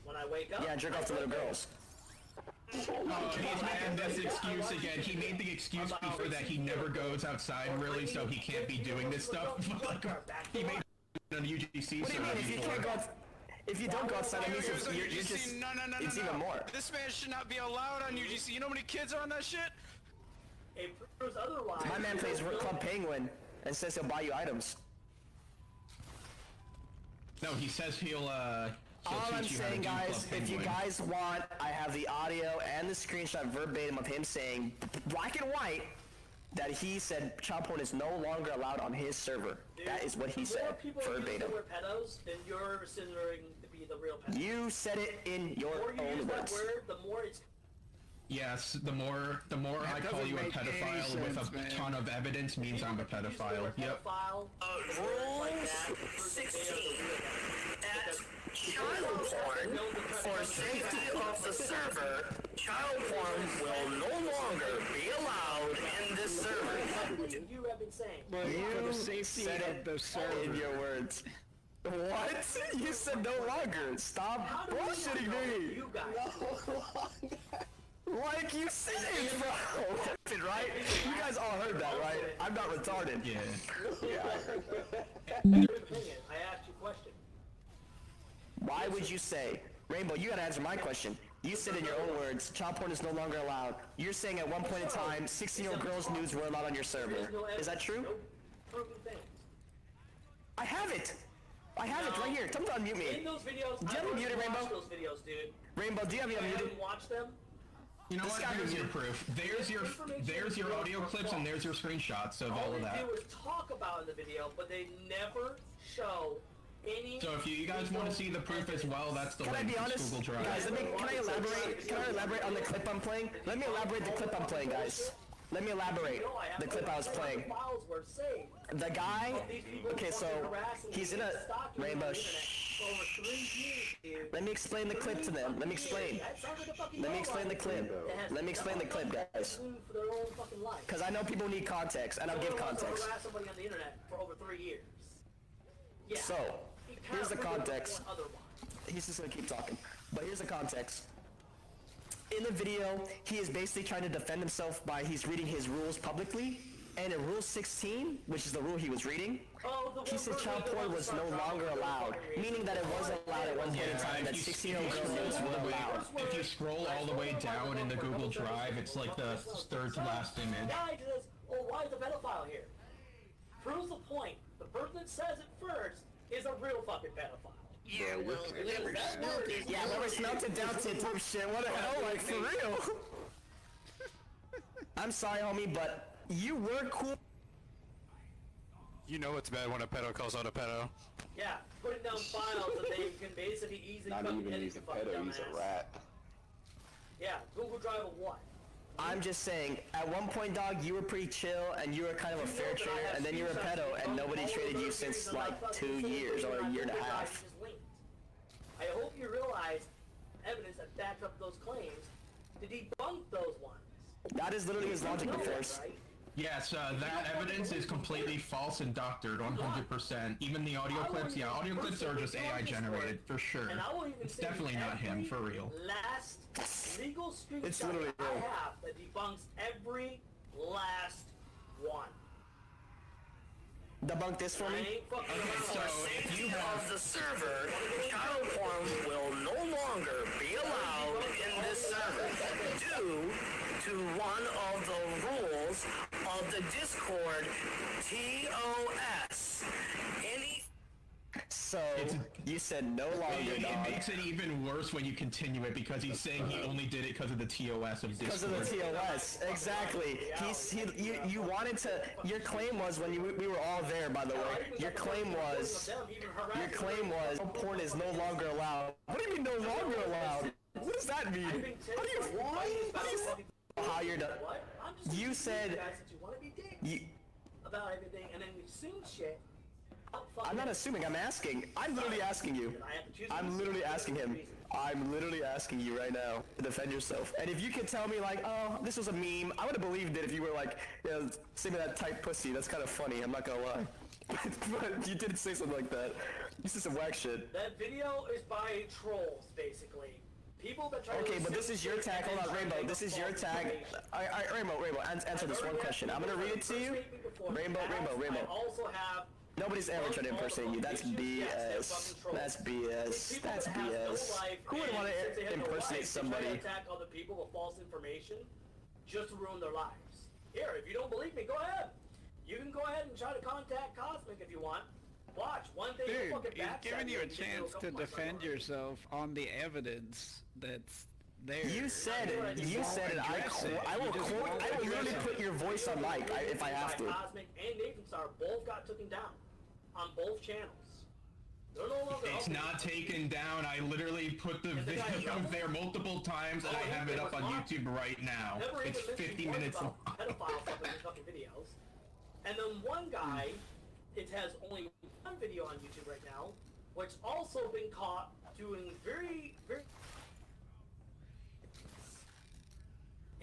When I wake up. Yeah, jerk off to little girls. Oh, he's making this excuse again. He made the excuse before that he never goes outside, really, so he can't be doing this stuff. He made it on UGC What do you mean, if you can't go outside? If you don't go outside, that means you're just... No. It's even more. This man should not be allowed on UGC. You know how many kids are on that shit? It proves otherwise. My man plays Club Penguin and says he'll buy you items. No, he says he'll All I'm teach you how to saying, do guys, Club if you Penguin. guys want, I have the audio and the screenshot verbatim of him saying, black and white, that he said child porn is no longer allowed on his server. Dude, That is what he the more said, people verbatim. use the word pedos, then you're considering to be the real pedo. You said it in The your more you own use that words. word, the more it's... Yes, the more I call doesn't you a make any pedophile with sense, a man. ton of evidence means I'm a pedophile. Yep. Rule 16. At child porn, For safety of the server, child porn will no longer be allowed in this server. You have been saying. But for the safety said of it the server. in your words. What? You said no longer. Stop bullshitting me. You guys. Like you said it, bro. Right? You guys all heard that, right? I'm not retarded. Yeah. Your opinion. I asked you a question. Why would you say, Rainbow, you gotta answer my question. You said in your own words, child porn is no longer allowed. You're saying at one point in time, 16-year-old girls' nudes were allowed on your server. Is that true? Proven things. I have it. I have it right here. Tell me to unmute me. In those videos, Do you have I've me muted, watched Rainbow? those videos, dude. Rainbow, do you have me I unmuted? haven't watched them. You know This what? guy Here's was- your proof. There's your audio clips and there's your screenshots of all All of they that. do is talk about in the video, but they never show any... So if you guys want to see the proof as well, that's the Can I link. be It's honest? Google Drive. Guys, can I elaborate on the clip I'm playing? Let me elaborate the clip I'm playing, guys. Let me elaborate the clip I was playing. Files were saved. The guy, These people okay, so fucking harassing he's in me a and stalking me Rainbow. on the internet for over 3 years, dude. Let me explain the clip to them. Let me explain. That sounds like a fucking Let me explain the dog clip. that has Let me explain the clip, guys. food for their own fucking life. Because I know people need context, and I'll give Someone wants to context. harass somebody on the internet for over 3 years. Yeah. So, He can't here's the prove context. otherwise. He's just gonna keep talking. But here's the context. In the video, he is basically trying to defend himself by he's reading his rules publicly. And in Rule 16, which is the rule he was reading, he said child porn was no longer allowed, meaning that it was allowed at one point in time, that 16-year-old girls nudes were allowed. If you scroll all the way down in the Google Drive, it's like the third to last image. Guy says, oh, why is a pedophile here? Proves the point. The person that says it first is a real fucking pedophile. Yeah, well, never smelt it. Yeah, never smelt it down to type shit. What the hell? Like, for real? I'm sorry, homie, but you were cool. You know it's bad when a pedo calls out a pedo. Yeah, putting down files that they can basically easily Not fucking even edit, he's a you fucking pedo, he's a dumbass. rat. Yeah, Google Drive of what? I'm just saying, at one point, dog, you were pretty chill, and you were kind of a fair trader, and then you were a pedo, and nobody traded you since, like, 2 years or a year and a half. I hope you realize evidence that backs up those claims to debunk those ones. That is literally his logic, of course. Yes, that evidence is completely false and doctored, 100%. Even the audio clips, yeah, audio clips are just AI generated, for sure. And I will even It's say definitely not him, every for real. Last legal screenshot It's literally I real. have that debunks every last one. Debunk this for I me? ain't fucking Okay, around. so if you Of have... the server, child porn will no longer be allowed in this server due to one of the rules of the Discord TOS. Any So, you said no longer, It dog. makes it even worse when you continue it because he's saying he only did it because of the TOS of Discord. Because of the TOS, exactly. You wanted to. Your claim was when we were all there. By the way, your claim was porn is no longer allowed. What do you mean no longer allowed? What does that mean? How you're done? You said about everything, and then you sing shit. I'm not assuming. I'm asking. I'm literally asking you. I'm literally asking him. I'm literally asking you right now to defend yourself. And if you could tell me like, oh, this was a meme, I would have believed it if you were like, you know, singing that tight pussy. That's kind of funny. I'm not gonna lie. But you did say something like that. You said some whack shit. That video is by trolls, basically. People that try Okay, to but this is your tag. Hold on, Rainbow. This is your tag. Rainbow. Answer this one question. I'm gonna read it to you. Rainbow. I also have. Nobody's ever tried to impersonate you. That's BS. That's BS. That's BS. Who would want to impersonate somebody? Attack other people with false information just to ruin their lives. Here, if you don't believe me, go ahead. You can go ahead and try to contact Kosmik if you want. Watch one thing. Dude, he's giving you a chance to defend yourself on the evidence that's there. You said it. You said it. I will literally put your voice on mic if I have to. Kosmik and Nathan Star both got taken down on both channels. They're no longer It's not taken down. I literally put the video there multiple times, and I have it up on YouTube right now. It's 50 minutes long. Pedophiles up in his fucking videos. And then one guy, it has only one video on YouTube right now, which also been caught doing very, very...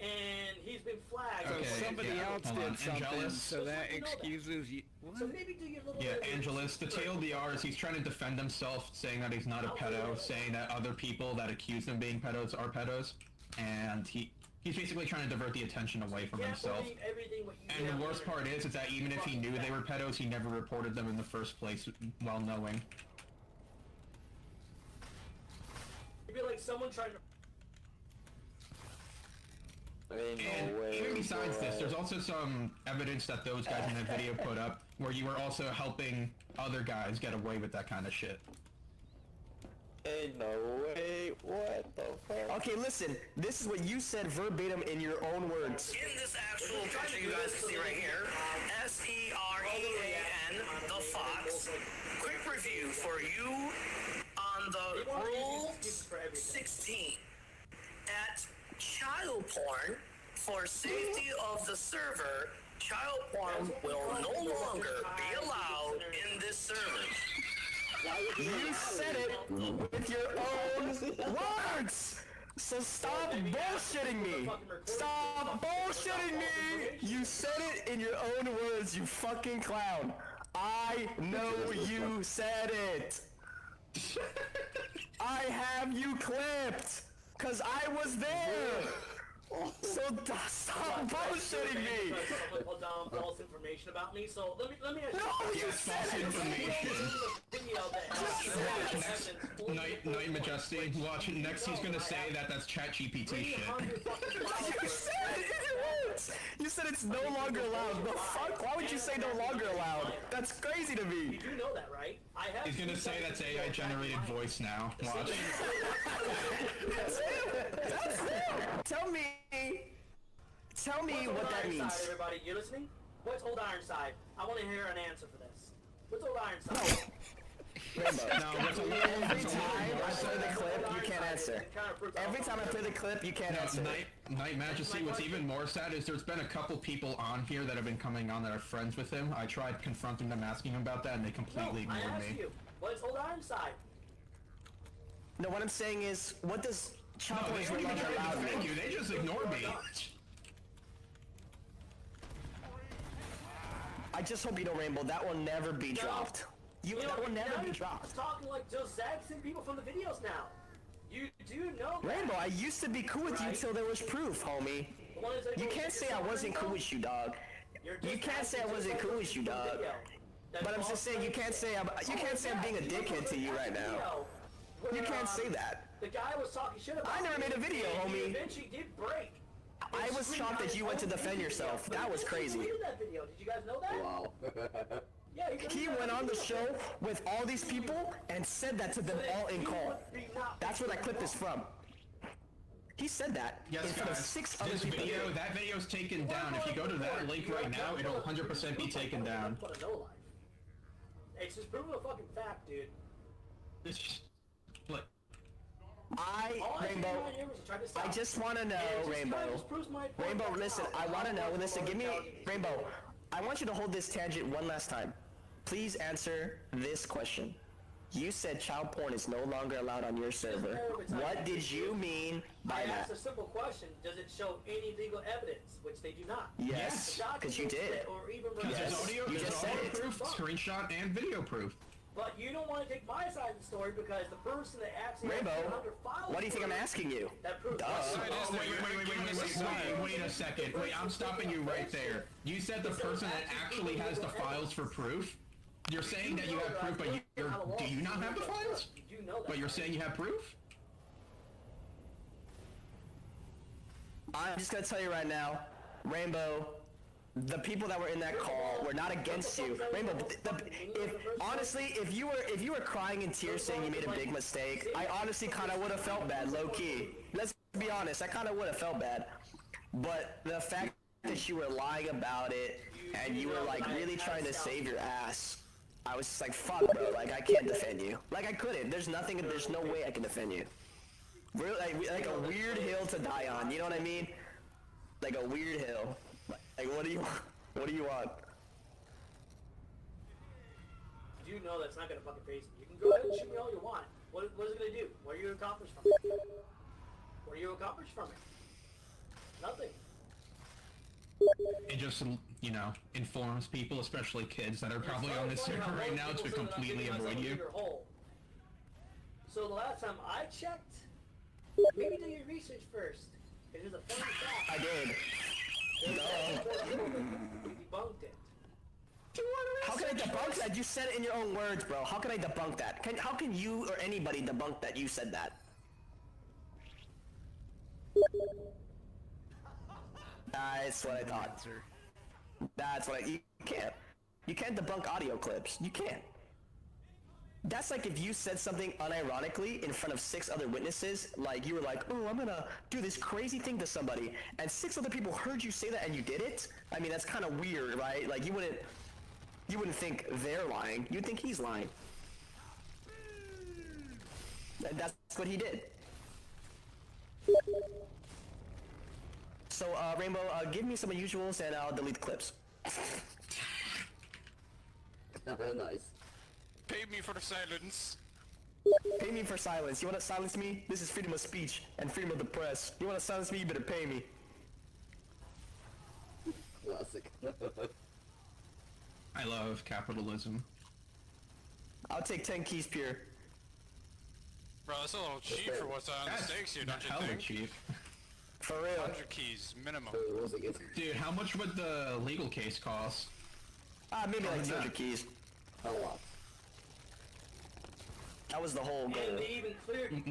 And he's been flagged. So somebody else did something, so that excuses you. What? So maybe do your little... Yeah, Angelus, the TLDR is he's trying to defend himself, saying that he's not a pedo, saying that other people that accuse him of being pedos are pedos, and he's basically trying to divert the attention away from himself. And the worst part is that even if he knew they were pedos, he never reported them in the first place, well knowing. It'd be like someone trying to... And even besides this, there's also some evidence that those guys in the video put up where you were also helping other guys get away with that kind of shit. Ain't no way. What the fuck? Okay, listen. This is what you said verbatim in your own words. In this actual picture you guys can see right here, SEREAN, the Fox. Quick review for you on the Rule 16. At child porn, for safety of the server, child porn will no longer be allowed in this server. You said it with your own words! So stop bullshitting me! Stop bullshitting me! You said it in your own words, you fucking clown. I know you said it. I have you clipped, cause I was there. So stop bullshitting me! Put down false information about me. So let me ask you. No, you said False information. Night Majesty, watch it. Next he's gonna say that that's ChatGPT shit. You said it in your words! You said it's no longer allowed. The fuck? Why would you say no longer allowed? That's crazy to me. You do know that, right? He's gonna say that's AI generated voice now. Watch. That's it! That's it! Tell me what that means. Ironside, everybody, you listening? What's Old Ironside? I want to hear an answer for this. What's Old Ironside? Every time I play the clip, you can't answer. Every time I play the clip, you can't answer. Night Majesty, what's even more sad is there's been a couple people on here that have been coming on that are friends with him. I tried confronting them, asking them about that, and they completely ignored I asked me. you, what's Old Ironside? No, what I'm saying is, what does child porn they is don't no even longer try to allowed defend me? you, they just ignore me. I just hope you know, Rainbow, that will never be dropped. That will never be dropped. Talking like just zagging people from the videos now. You do know that. Rainbow, I used to be cool with you till there was proof, homie. You can't say I wasn't cool with you, dog. You can't say I wasn't cool with you, dog. But I'm just saying, you can't say I'm being a dickhead to you right now. You can't say that. The guy was talking shit about I never made a video, and he homie. eventually did break. I was shocked that you went to defend yourself. That was crazy. He did that video. Did you guys know that? Wow. Yeah, He he went on the show with all these people and said that to them all in call. That's where that clip is from. He said that Yes, in front of guys. 6 other This people. video, that video's taken down. If you go to that link right now, it'll 100% be taken down. It's just proving a fucking fact, dude. Look. Rainbow, I just want to know, Rainbow. Rainbow, listen, I want to know, listen, give me, Rainbow, I want you to hold this tangent one last time. Please answer this question. You said child porn is no longer allowed on your server. What did you mean by I that? asked a simple question. Does it show any legal evidence? Which they do not. Yes, because you did. Because there's audio, you there's just said audio it. proof, screenshot, and video proof. But you don't want to take my side of the story because the person that actually has Rainbow, 100 files. what do you think I'm asking you? That proves Duh. Oh, wait a second. Wait, I'm stopping you right there. You said the person that actually has the files for proof? You're saying that you have proof, but do you not have the files? But you're saying you have proof? I'm just gonna tell you right now, Rainbow, the people that were in that call were not against you. Rainbow, if you were crying in tears saying you made a big mistake, I honestly kind of would have felt bad, low key. Let's be honest, I kind of would have felt bad. But the fact that you were lying about it and you were like really trying to save your ass, I was just like, fuck, bro, like I can't defend you. Like I couldn't. There's no way I can defend you. Really, like a weird hill to die on. You know what I mean? Like a weird hill. Like what do you want? You know that's not gonna fucking face me. You can go ahead and shoot me all you want. What is it gonna do? What are you accomplish from it? What are you accomplish from it? Nothing. It just, informs people, especially kids that are probably on this server right now, to completely avoid you. So the last time I checked, maybe do your research first. It is a funny fact. I did. Debunked it. How can I debunk that? You said it in your own words, bro. How can I debunk that? How can you or anybody debunk that you said that? That's what I thought. You can't. You can't debunk audio clips. You can't. That's like if you said something unironically in front of 6 other witnesses, like you were like, oh, I'm gonna do this crazy thing to somebody, and 6 other people heard you say that and you did it? I mean, that's kind of weird, right? Like you wouldn't think they're lying. You'd think he's lying. And that's what he did. So, Rainbow, give me some unusuals and I'll delete the clips. Nice. Pay me for the silence. Pay me for silence. You wanna silence me? This is freedom of speech and freedom of the press. You wanna silence me? You better pay me. Classic. I love capitalism. I'll take 10 keys pure. Bro, that's a little cheap for what's on the stakes here, don't you Hella think? cheap. For real. 100 keys, minimum. Dude, how much would the legal case cost? Maybe like 200 keys. A lot. That was the whole goal. And they even cleared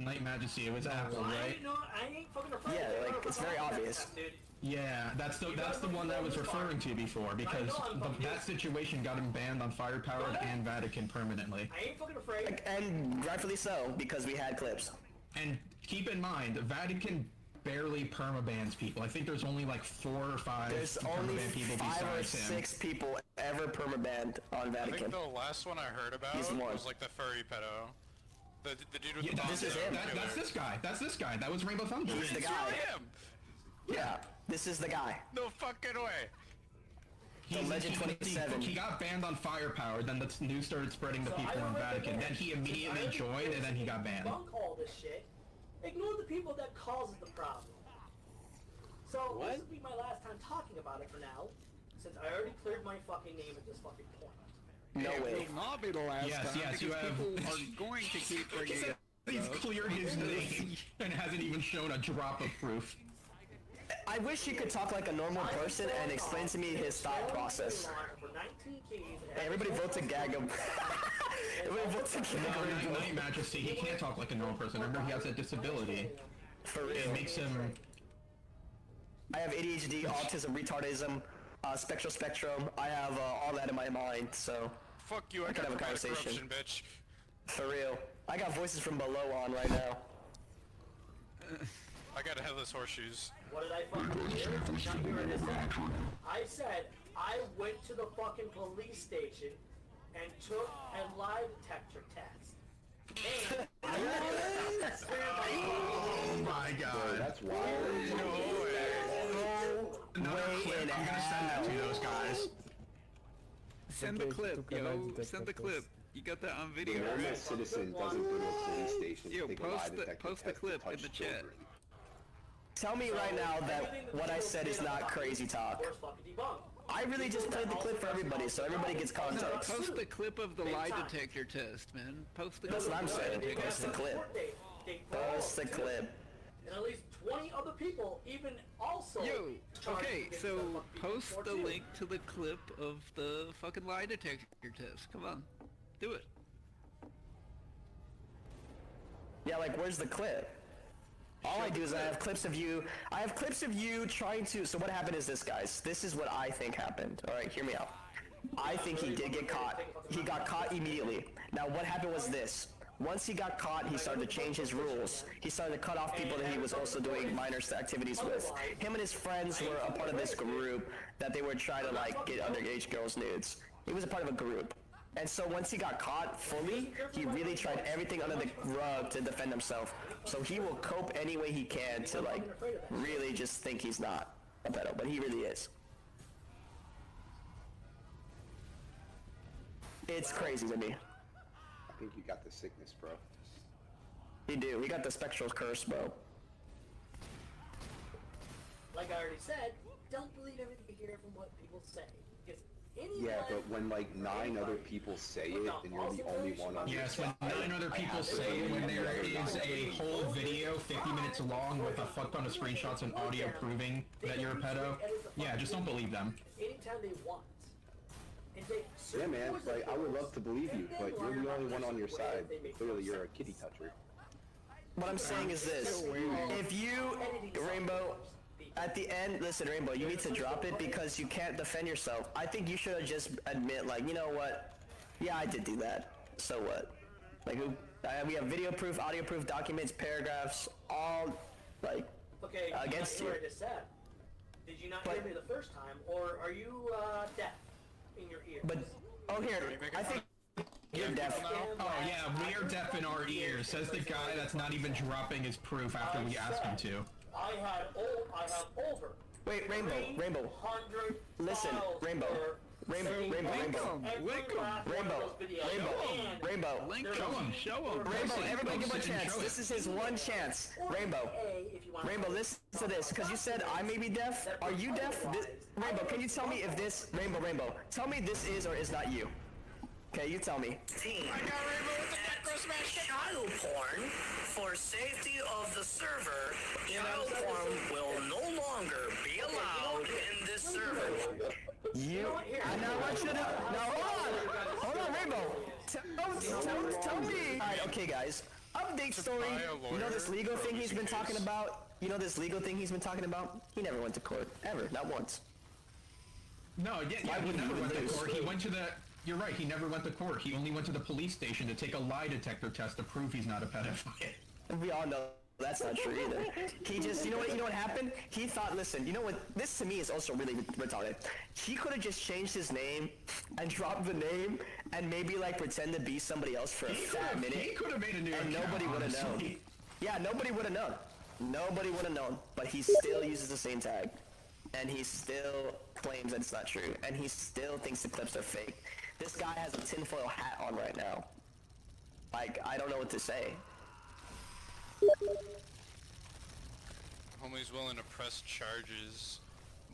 Night Majesty, it was Apple, right? I ain't fucking afraid. Yeah, like, it's very obvious. Dude. Yeah, that's the one I was referring to before, because that situation got him banned on Firepower and Vatican permanently. I ain't fucking afraid. And rightfully so, because we had clips. And keep in mind, Vatican barely permabans people. I think there's only like 4 or 5 There's only permaban people 5 or besides him. 6 people ever permabanned on I Vatican. think the last one I heard about He's one. was like the furry pedo. The dude with Yeah, the bomb. that's this guy. That's this guy. That was Rainbow Thunder. He's the It's guy. really him! Yeah, this is the guy. No fucking way! The Legend 27. He got banned on Firepower, then the news started spreading to people in Vatican. Then he immediately joined, and then he got banned. Debunk all this shit. Ignore the people that causes the problem. So this will be my last time talking about it for now, since I already cleared my fucking name at this fucking point. No way. It will not be the last Yes, time yes, you because have- people are going to keep bringing it He's up. cleared his name and hasn't even shown a drop of proof. I wish he could talk like a normal person and explain to me his thought process. Hey, everybody vote to gag him. Everybody vote to gag him. Night Majesty, he can't talk like a normal person. Remember, he has a disability. For It real. makes him... I have ADHD, autism, retardism, spectrum. I have all that in my mind, so Fuck you, I can got have a corruption, conversation. bitch. For real. I got voices from below on right now. I got headless horseshoes. What did I fucking do? I said I went to the fucking police station and took a lie detector test. Oh my god. That's wild. No way. Another clip. I'm gonna send that to those guys. Send the clip, yo. Send the clip. You got that on video, A normal right? citizen doesn't go to a police station to Yo, take a lie post detector the test to clip in touch the chat. children. Tell me right now that what I said is not crazy talk. I really just played the clip for everybody, so everybody gets No, context. post the clip of the lie detector test, man. Post the That's clip what I'm of the lie saying. detector Post the test. clip. Post the clip. And at least 20 other people even also... Yo, charged okay, against so the fucking post people the too. link to the clip of the fucking lie detector test. Come on, do it. Yeah, like, where's the clip? All I do is I have clips of you trying to, so what happened is this, guys. This is what I think happened. Alright, hear me out. I think he did get caught. He got caught immediately. Now, what happened was this. Once he got caught, he started to change his rules. He started to cut off people that he was also doing minor activities with. Him and his friends were a part of this group that they would try to, like, get underage girls' nudes. He was a part of a group. And so once he got caught fully, he really tried everything under the rug to defend himself. So he will cope any way he can to, like, really just think he's not a pedo, but he really is. It's crazy to me. I think you got the sickness, bro. He do. He got the spectral curse, bro. Like I already said, don't believe everything you hear from what people say. Because Yeah, but when like 9 other people say it, and you're the only one on Yes, your when 9 other people say it, when there is a whole video 50 minutes long with a fuck ton of screenshots and audio proving that you're a pedo, yeah, just don't believe them. Anytime they want. Yeah, man, like, I would love to believe you, but you're the only one on your side. Clearly, you're a kitty toucher. What I'm saying is this. If you, Rainbow, at the end, listen, Rainbow, you need to drop it because you can't defend yourself. I think you should have just admit, like, you know what? Yeah, I did do that. So what? Like, we have video proof, audio proof, documents, paragraphs, all, like, Okay, against you. I just said. Did you not hear me the first time, or are you deaf in your ear? But, oh, here, I think you're deaf. Oh yeah, we're deaf in our ears, says the guy that's not even dropping his proof after we ask him to. I have over. Wait, Rainbow. Listen, Rainbow. Rainbow. Rainbow, everybody give him a chance. This is his one chance. Rainbow, listen to this, because you said I may be deaf. Are you deaf? Rainbow, can you tell me if this, Rainbow, tell me this is or is not you. Okay, you tell me. I got Rainbow with the macro smash. Child porn, for safety of the server, child porn will no longer be allowed in this server. And I want you to, now hold on, Rainbow. Tell me. All right, okay, guys. Update story. You know this legal thing he's been talking about? He never went to court. Ever. Not once. No, yeah, he never went to court. He went to the... You're right, he never went to court. He only went to the police station to take a lie detector test to prove he's not a pedophile. We all know that's not true either. He just, you know what happened? He thought, listen, you know what, this to me is also really retarded. He could have just changed his name and dropped the name and maybe like pretend to be somebody else for a fat minute. He could have made a new account, nobody would have known. Yeah, nobody would have known. Nobody would have known, but he still uses the same tag. And he still claims that it's not true. And he still thinks the clips are fake. This guy has a tinfoil hat on right now. Like, I don't know what to say. Homie's willing to press charges,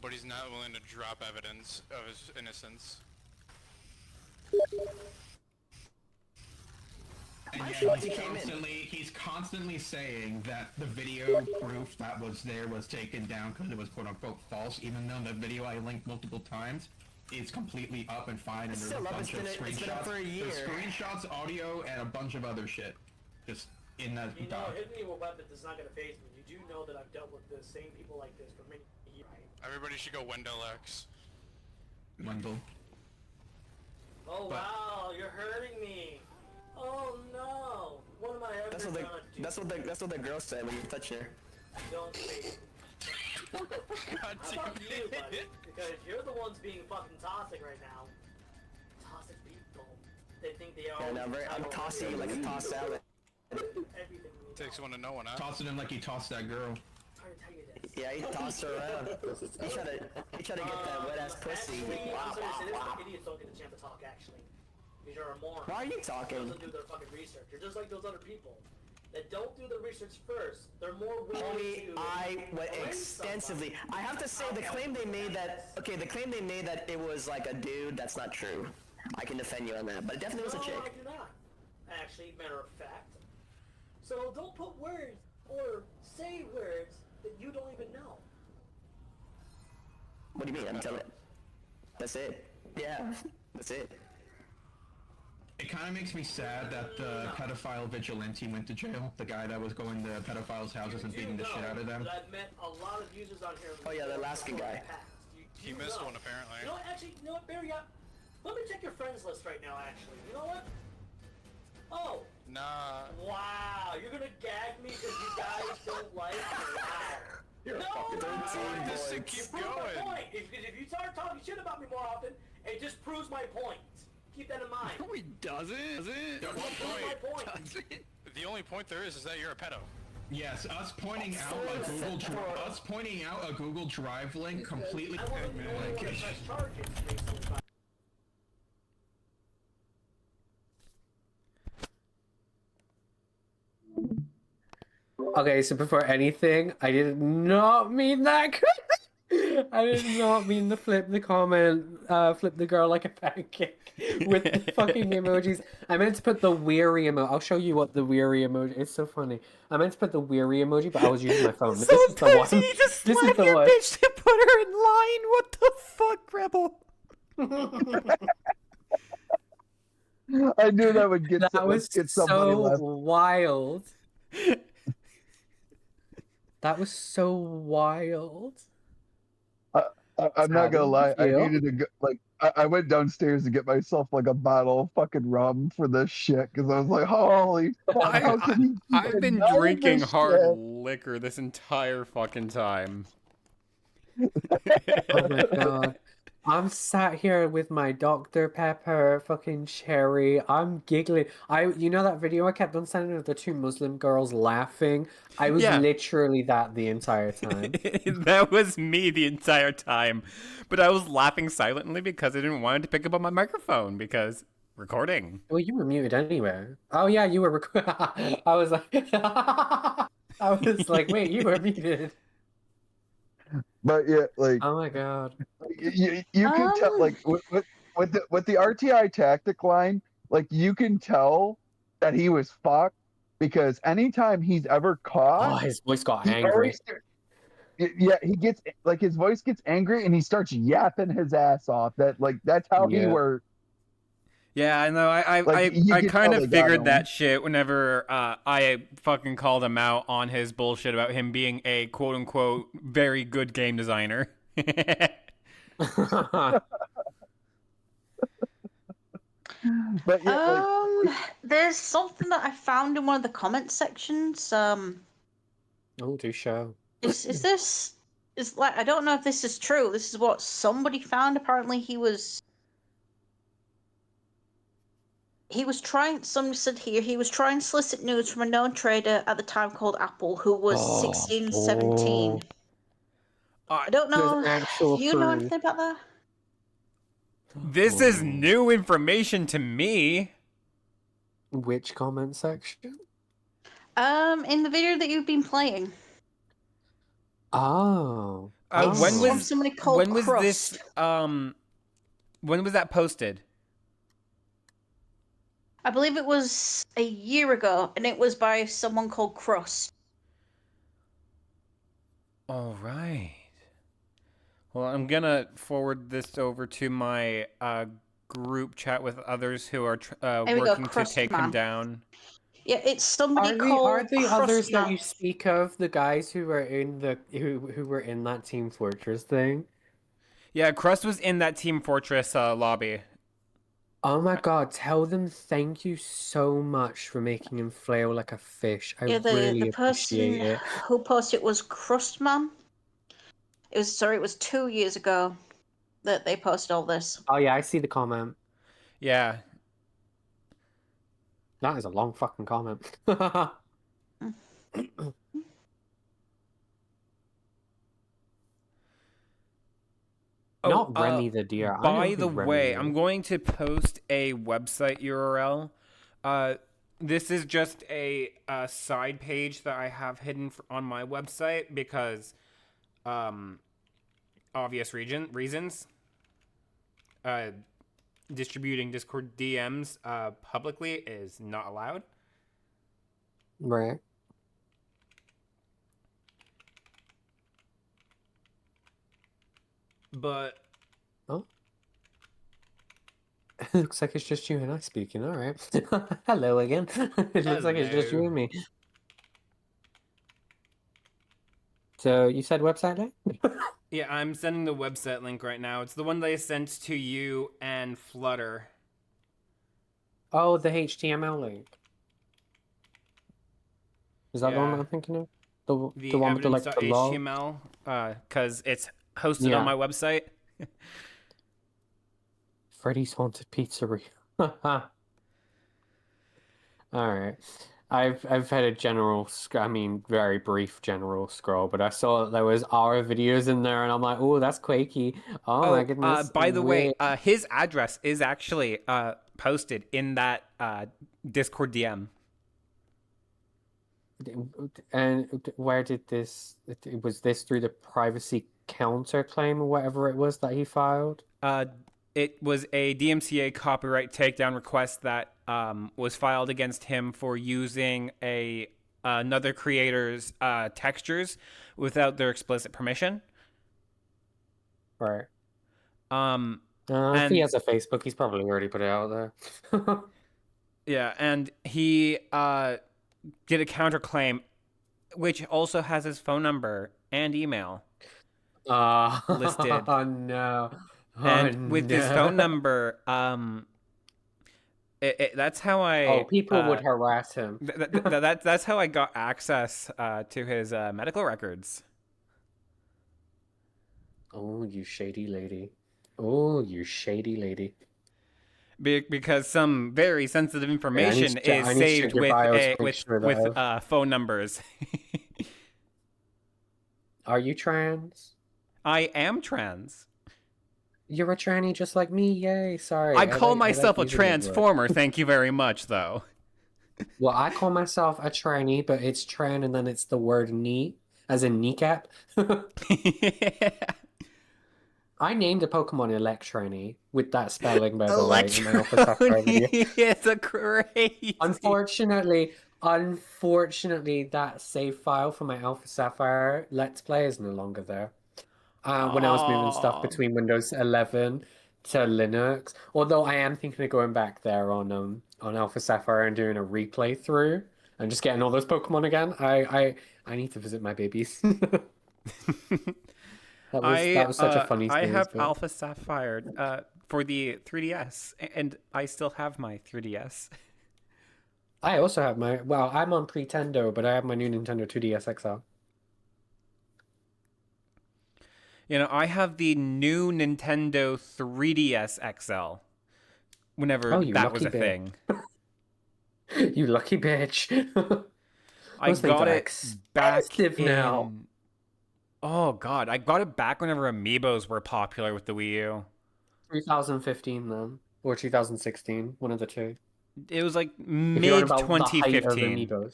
but he's not willing to drop evidence of his innocence. And yet he's constantly saying that the video proof that was there was taken down because it was quote-unquote false, even though the video I linked multiple times is completely up and fine, and there's a bunch of screenshots. It's been up for a year. There's screenshots, audio, and a bunch of other shit. Just in that doc. Hitting me with weapons is not going to faze me. You do know that I've dealt with the same people like this for many years. Everybody should go Wendell X. Wendell. that's what the girl said when you touch her. Don't say God fuck you, buddy, because you're the ones being fucking toxic right now. Toxic people. They think they are. Yeah, no, I'm tossing you like a tossed salad. Takes one to know one, huh? Tossing him like he tossed that girl. Yeah, he tossed her around. He tried to get that wet ass pussy. I'm serious, idiots don't get the chance to talk, actually. Because you're a moron. Why are you talking? Doesn't do their fucking research. You're just like those other people that don't do the research first. They're more willing to. I went extensively. I have to say the claim they made that it was like a dude. That's not true. I can defend you on that, but it definitely was a chick. No, I do not. Actually, matter of fact. So don't put words or say words that you don't even know. What do you mean? I'm telling. That's it. Yeah, that's it. It kind of makes me sad that the pedophile vigilante went to jail. The guy that was going to pedophiles' houses and beating the shit out of them. I've met a lot of users on here. Oh yeah, the Alaskan guy. He missed one apparently. You know what? Actually, you know what, Barry? Let me check your friends list right now. Actually, you know what? Oh. Nah. Wow, you're gonna gag me because you guys don't like me. Wow. You're no, a fucking this should keep prove going. my point. If you start talking shit about me more often, it just proves my point. Keep that in mind. No, he doesn't. At what point? The only point there is that you're a pedo. Yes, us pointing out a Google Drive link completely. I want to know what press charges, basically. Okay, so before anything, I did not mean that. I did not mean to flip the comment, flip the girl like a pancake with the fucking emojis. I meant to put the weary emoji. I'll show you what the weary emoji. It's so funny. I meant to put the weary emoji, but I was using my phone. This is the one. You just This is slap the your one. bitch to put her in line. What the fuck, Rebel? I knew that would get That was get somebody so left. wild. That was so wild. I'm not gonna lie. I feel? needed to go. Like, I went downstairs to get myself like a bottle of fucking rum for this shit because I was like, holy fuck! How can he I've been deny drinking this hard shit? liquor this entire fucking time. Oh my god. I'm sat here with my Dr. Pepper fucking cherry. I'm giggling. You know that video I kept on sending of the two Muslim girls laughing? I was Yeah. literally that the entire time. That was me the entire time. But I was laughing silently because I didn't want it to pick up on my microphone because recording. Well, you were muted anyway. Oh yeah, you were I was like I was like, wait, you were muted. But yeah, like, oh my god, you can tell, like, with the RTI tactic line, like, you can tell that he was fucked because anytime he's ever caught, oh, his voice got he angry. always- yeah, he gets like his voice gets angry and he starts yapping his ass off. That's how he Yeah. works. Yeah, I know. I can kind tell of they got figured him. that shit whenever I fucking called him out on his bullshit about him being a quote unquote very good game designer. But There's something that I found in one of the comment sections. Oh, do show. Is this like, I don't know if this is true. This is what somebody found. Apparently, he was trying. Somebody said here he was trying to solicit news from a known trader at the time called Apple, who was 16, 17. I don't know. There's actual Do you know proof. anything about that? This is new information to me. Which comment section? In the video that you've been playing. Oh. When From was somebody called when was Crust. this when was that posted? I believe it was a year ago, and it was by someone called Crust. All right. Well, I'm gonna forward this over to my group chat with others who are There we go, working to Crust take him Man. down. Yeah, it's somebody Are called the others that Crustman. you speak of the guys who were in the who were in that Team Fortress thing? Yeah, Crust was in that Team Fortress lobby. Oh my God, tell them thank you so much for making him flail like a fish. I Yeah, really the appreciate person it. who posted it was Crustman. It was 2 years ago that they posted all this. Oh yeah, I see the comment. Yeah. That is a long fucking comment. Not Remy the deer. I know By who the Remy way, is. I'm going to post a website URL. This is just a side page that I have hidden on my website because obvious reasons. Distributing Discord DMs publicly is not allowed. Right. But oh, it looks like it's just you and I speaking. All right. Hello again. It looks like it's just you and me. So you said website link? Yeah, I'm sending the website link right now. It's the one that I sent to you and Flutter. Oh, the HTML link. Is that the one that I'm thinking of? The one with the like the log? HTML, because it's hosted on my website. Freddy's Haunted Pizzeria. All right. I've had a general, very brief general scroll, but I saw that there was our videos in there, and I'm like, oh, that's Quakey. Oh my goodness. By the way, his address is actually posted in that Discord DM. And where did this? Was this through the privacy counterclaim or whatever it was that he filed? It was a DMCA copyright takedown request that was filed against him for using another creator's textures without their explicit permission. Right. If he has a Facebook, he's probably already put it out there. Yeah, and he did a counterclaim, which also has his phone number and email listed. Oh no. And with his phone number, that's how I. Oh, people would harass him. That's how I got access to his medical records. Oh, you shady lady. Oh, you shady lady. Because some very sensitive information is saved with phone numbers. Are you trans? I am trans. You're a tranny just like me, yay, sorry. I call myself a transformer, thank you very much, though. Well, I call myself a tranny, but it's tran and then it's the word knee, as in kneecap. I named a Pokemon Electrony with that spelling, by the way. It's a crazy. Unfortunately, that save file for my Alpha Sapphire Let's Play is no longer there. When I was moving stuff between Windows 11 to Linux, although I am thinking of going back there on Alpha Sapphire and doing a replay through and just getting all those Pokemon again. I need to visit my babies. That was such a funny I have Alpha Sapphire for the 3DS, and I still have my 3DS. I also have I'm on Pretendo, but I have my new Nintendo 2DS XL. You know, I have the new Nintendo 3DS XL. Whenever that was a thing. You lucky bitch. I got it back now. Oh god, I got it back whenever amiibos were popular with the Wii U. 2015 then, or 2016, one of the two. It was like mid 2015.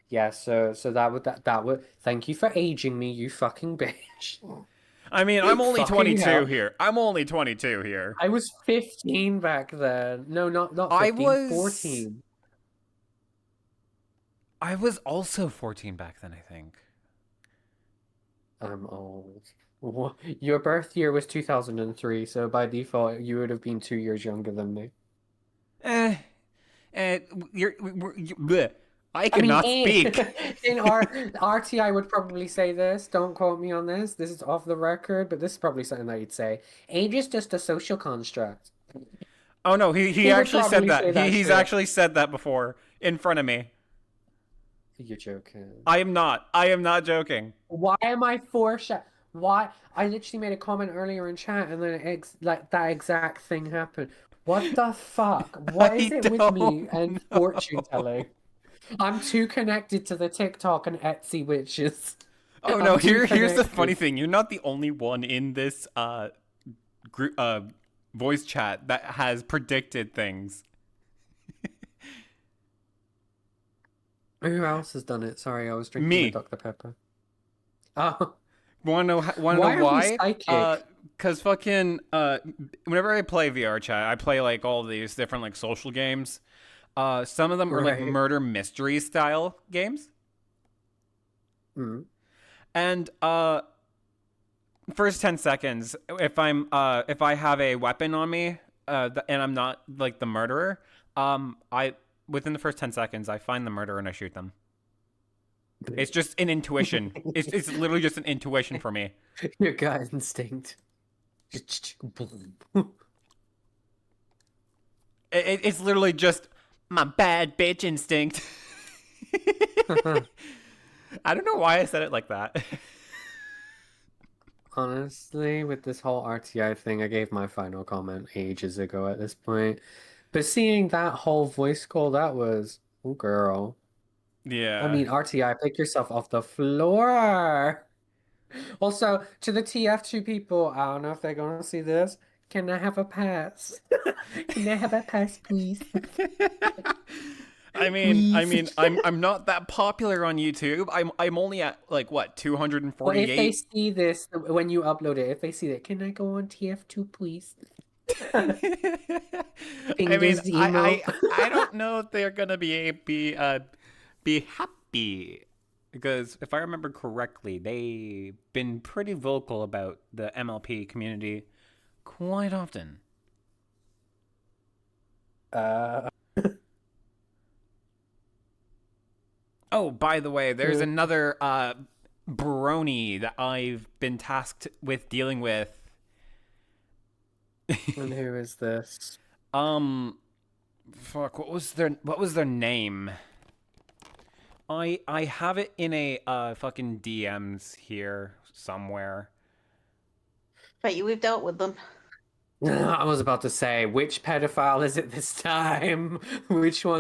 Yeah, so that would. Thank you for aging me, you fucking bitch. I mean, I'm only 22 here. I'm only 22 here. I was 15 back then. No, not 15. I was 14. I was also 14 back then, I think. I'm old. Your birth year was 2003, so by default, you would have been 2 years younger than me. I cannot speak. In RTI would probably say this. Don't quote me on this. This is off the record, but this is probably something that you'd say. Age is just a social construct. Oh no, he would actually said probably that. say that He's shit. actually said that before in front of me. You're joking. I am not. I am not joking. Why am I Why? I literally made a comment earlier in chat, and then like that exact thing happened. What the fuck? What is it with me and fortune telling? I'm too connected to the TikTok and Etsy witches. Oh no, here's the funny thing. You're not the only one in this group voice chat that has predicted things. Who else has done it? Sorry, I was drinking Me. my Dr. Pepper. Oh. Wanna know why? Are we psychic? Cause fucking whenever I play VR chat, I play like all these different like social games. Some of them are like murder mystery style games. Mm. And first 10 seconds, if I have a weapon on me, and I'm not like the murderer, within the first 10 seconds, I find the murderer and I shoot them. It's just an intuition. It's literally just an intuition for me. Your gut instinct. It's literally just my bad bitch instinct. I don't know why I said it like that. Honestly, with this whole RTI thing, I gave my final comment ages ago at this point. But seeing that whole voice call, that was, oh girl. Yeah. I mean, RTI, pick yourself off the floor. Also, to the TF2 people, I don't know if they're going to see this. Can I have a pass? Can I have a pass, please? I mean, I'm not that popular on YouTube. I'm only at like what 248. Well, if they see this when you upload it, if they see that, can I go on TF2, please? I mean, I don't know if they're gonna be happy, because if I remember correctly, they've been pretty vocal about the MLP community quite often. Oh, by the way, there's another brony that I've been tasked with dealing with. And who is this? Fuck, what was their name? I have it in a fucking DMs here somewhere. Bet you we've dealt with them. I was about to say, which pedophile is it this time? Which one?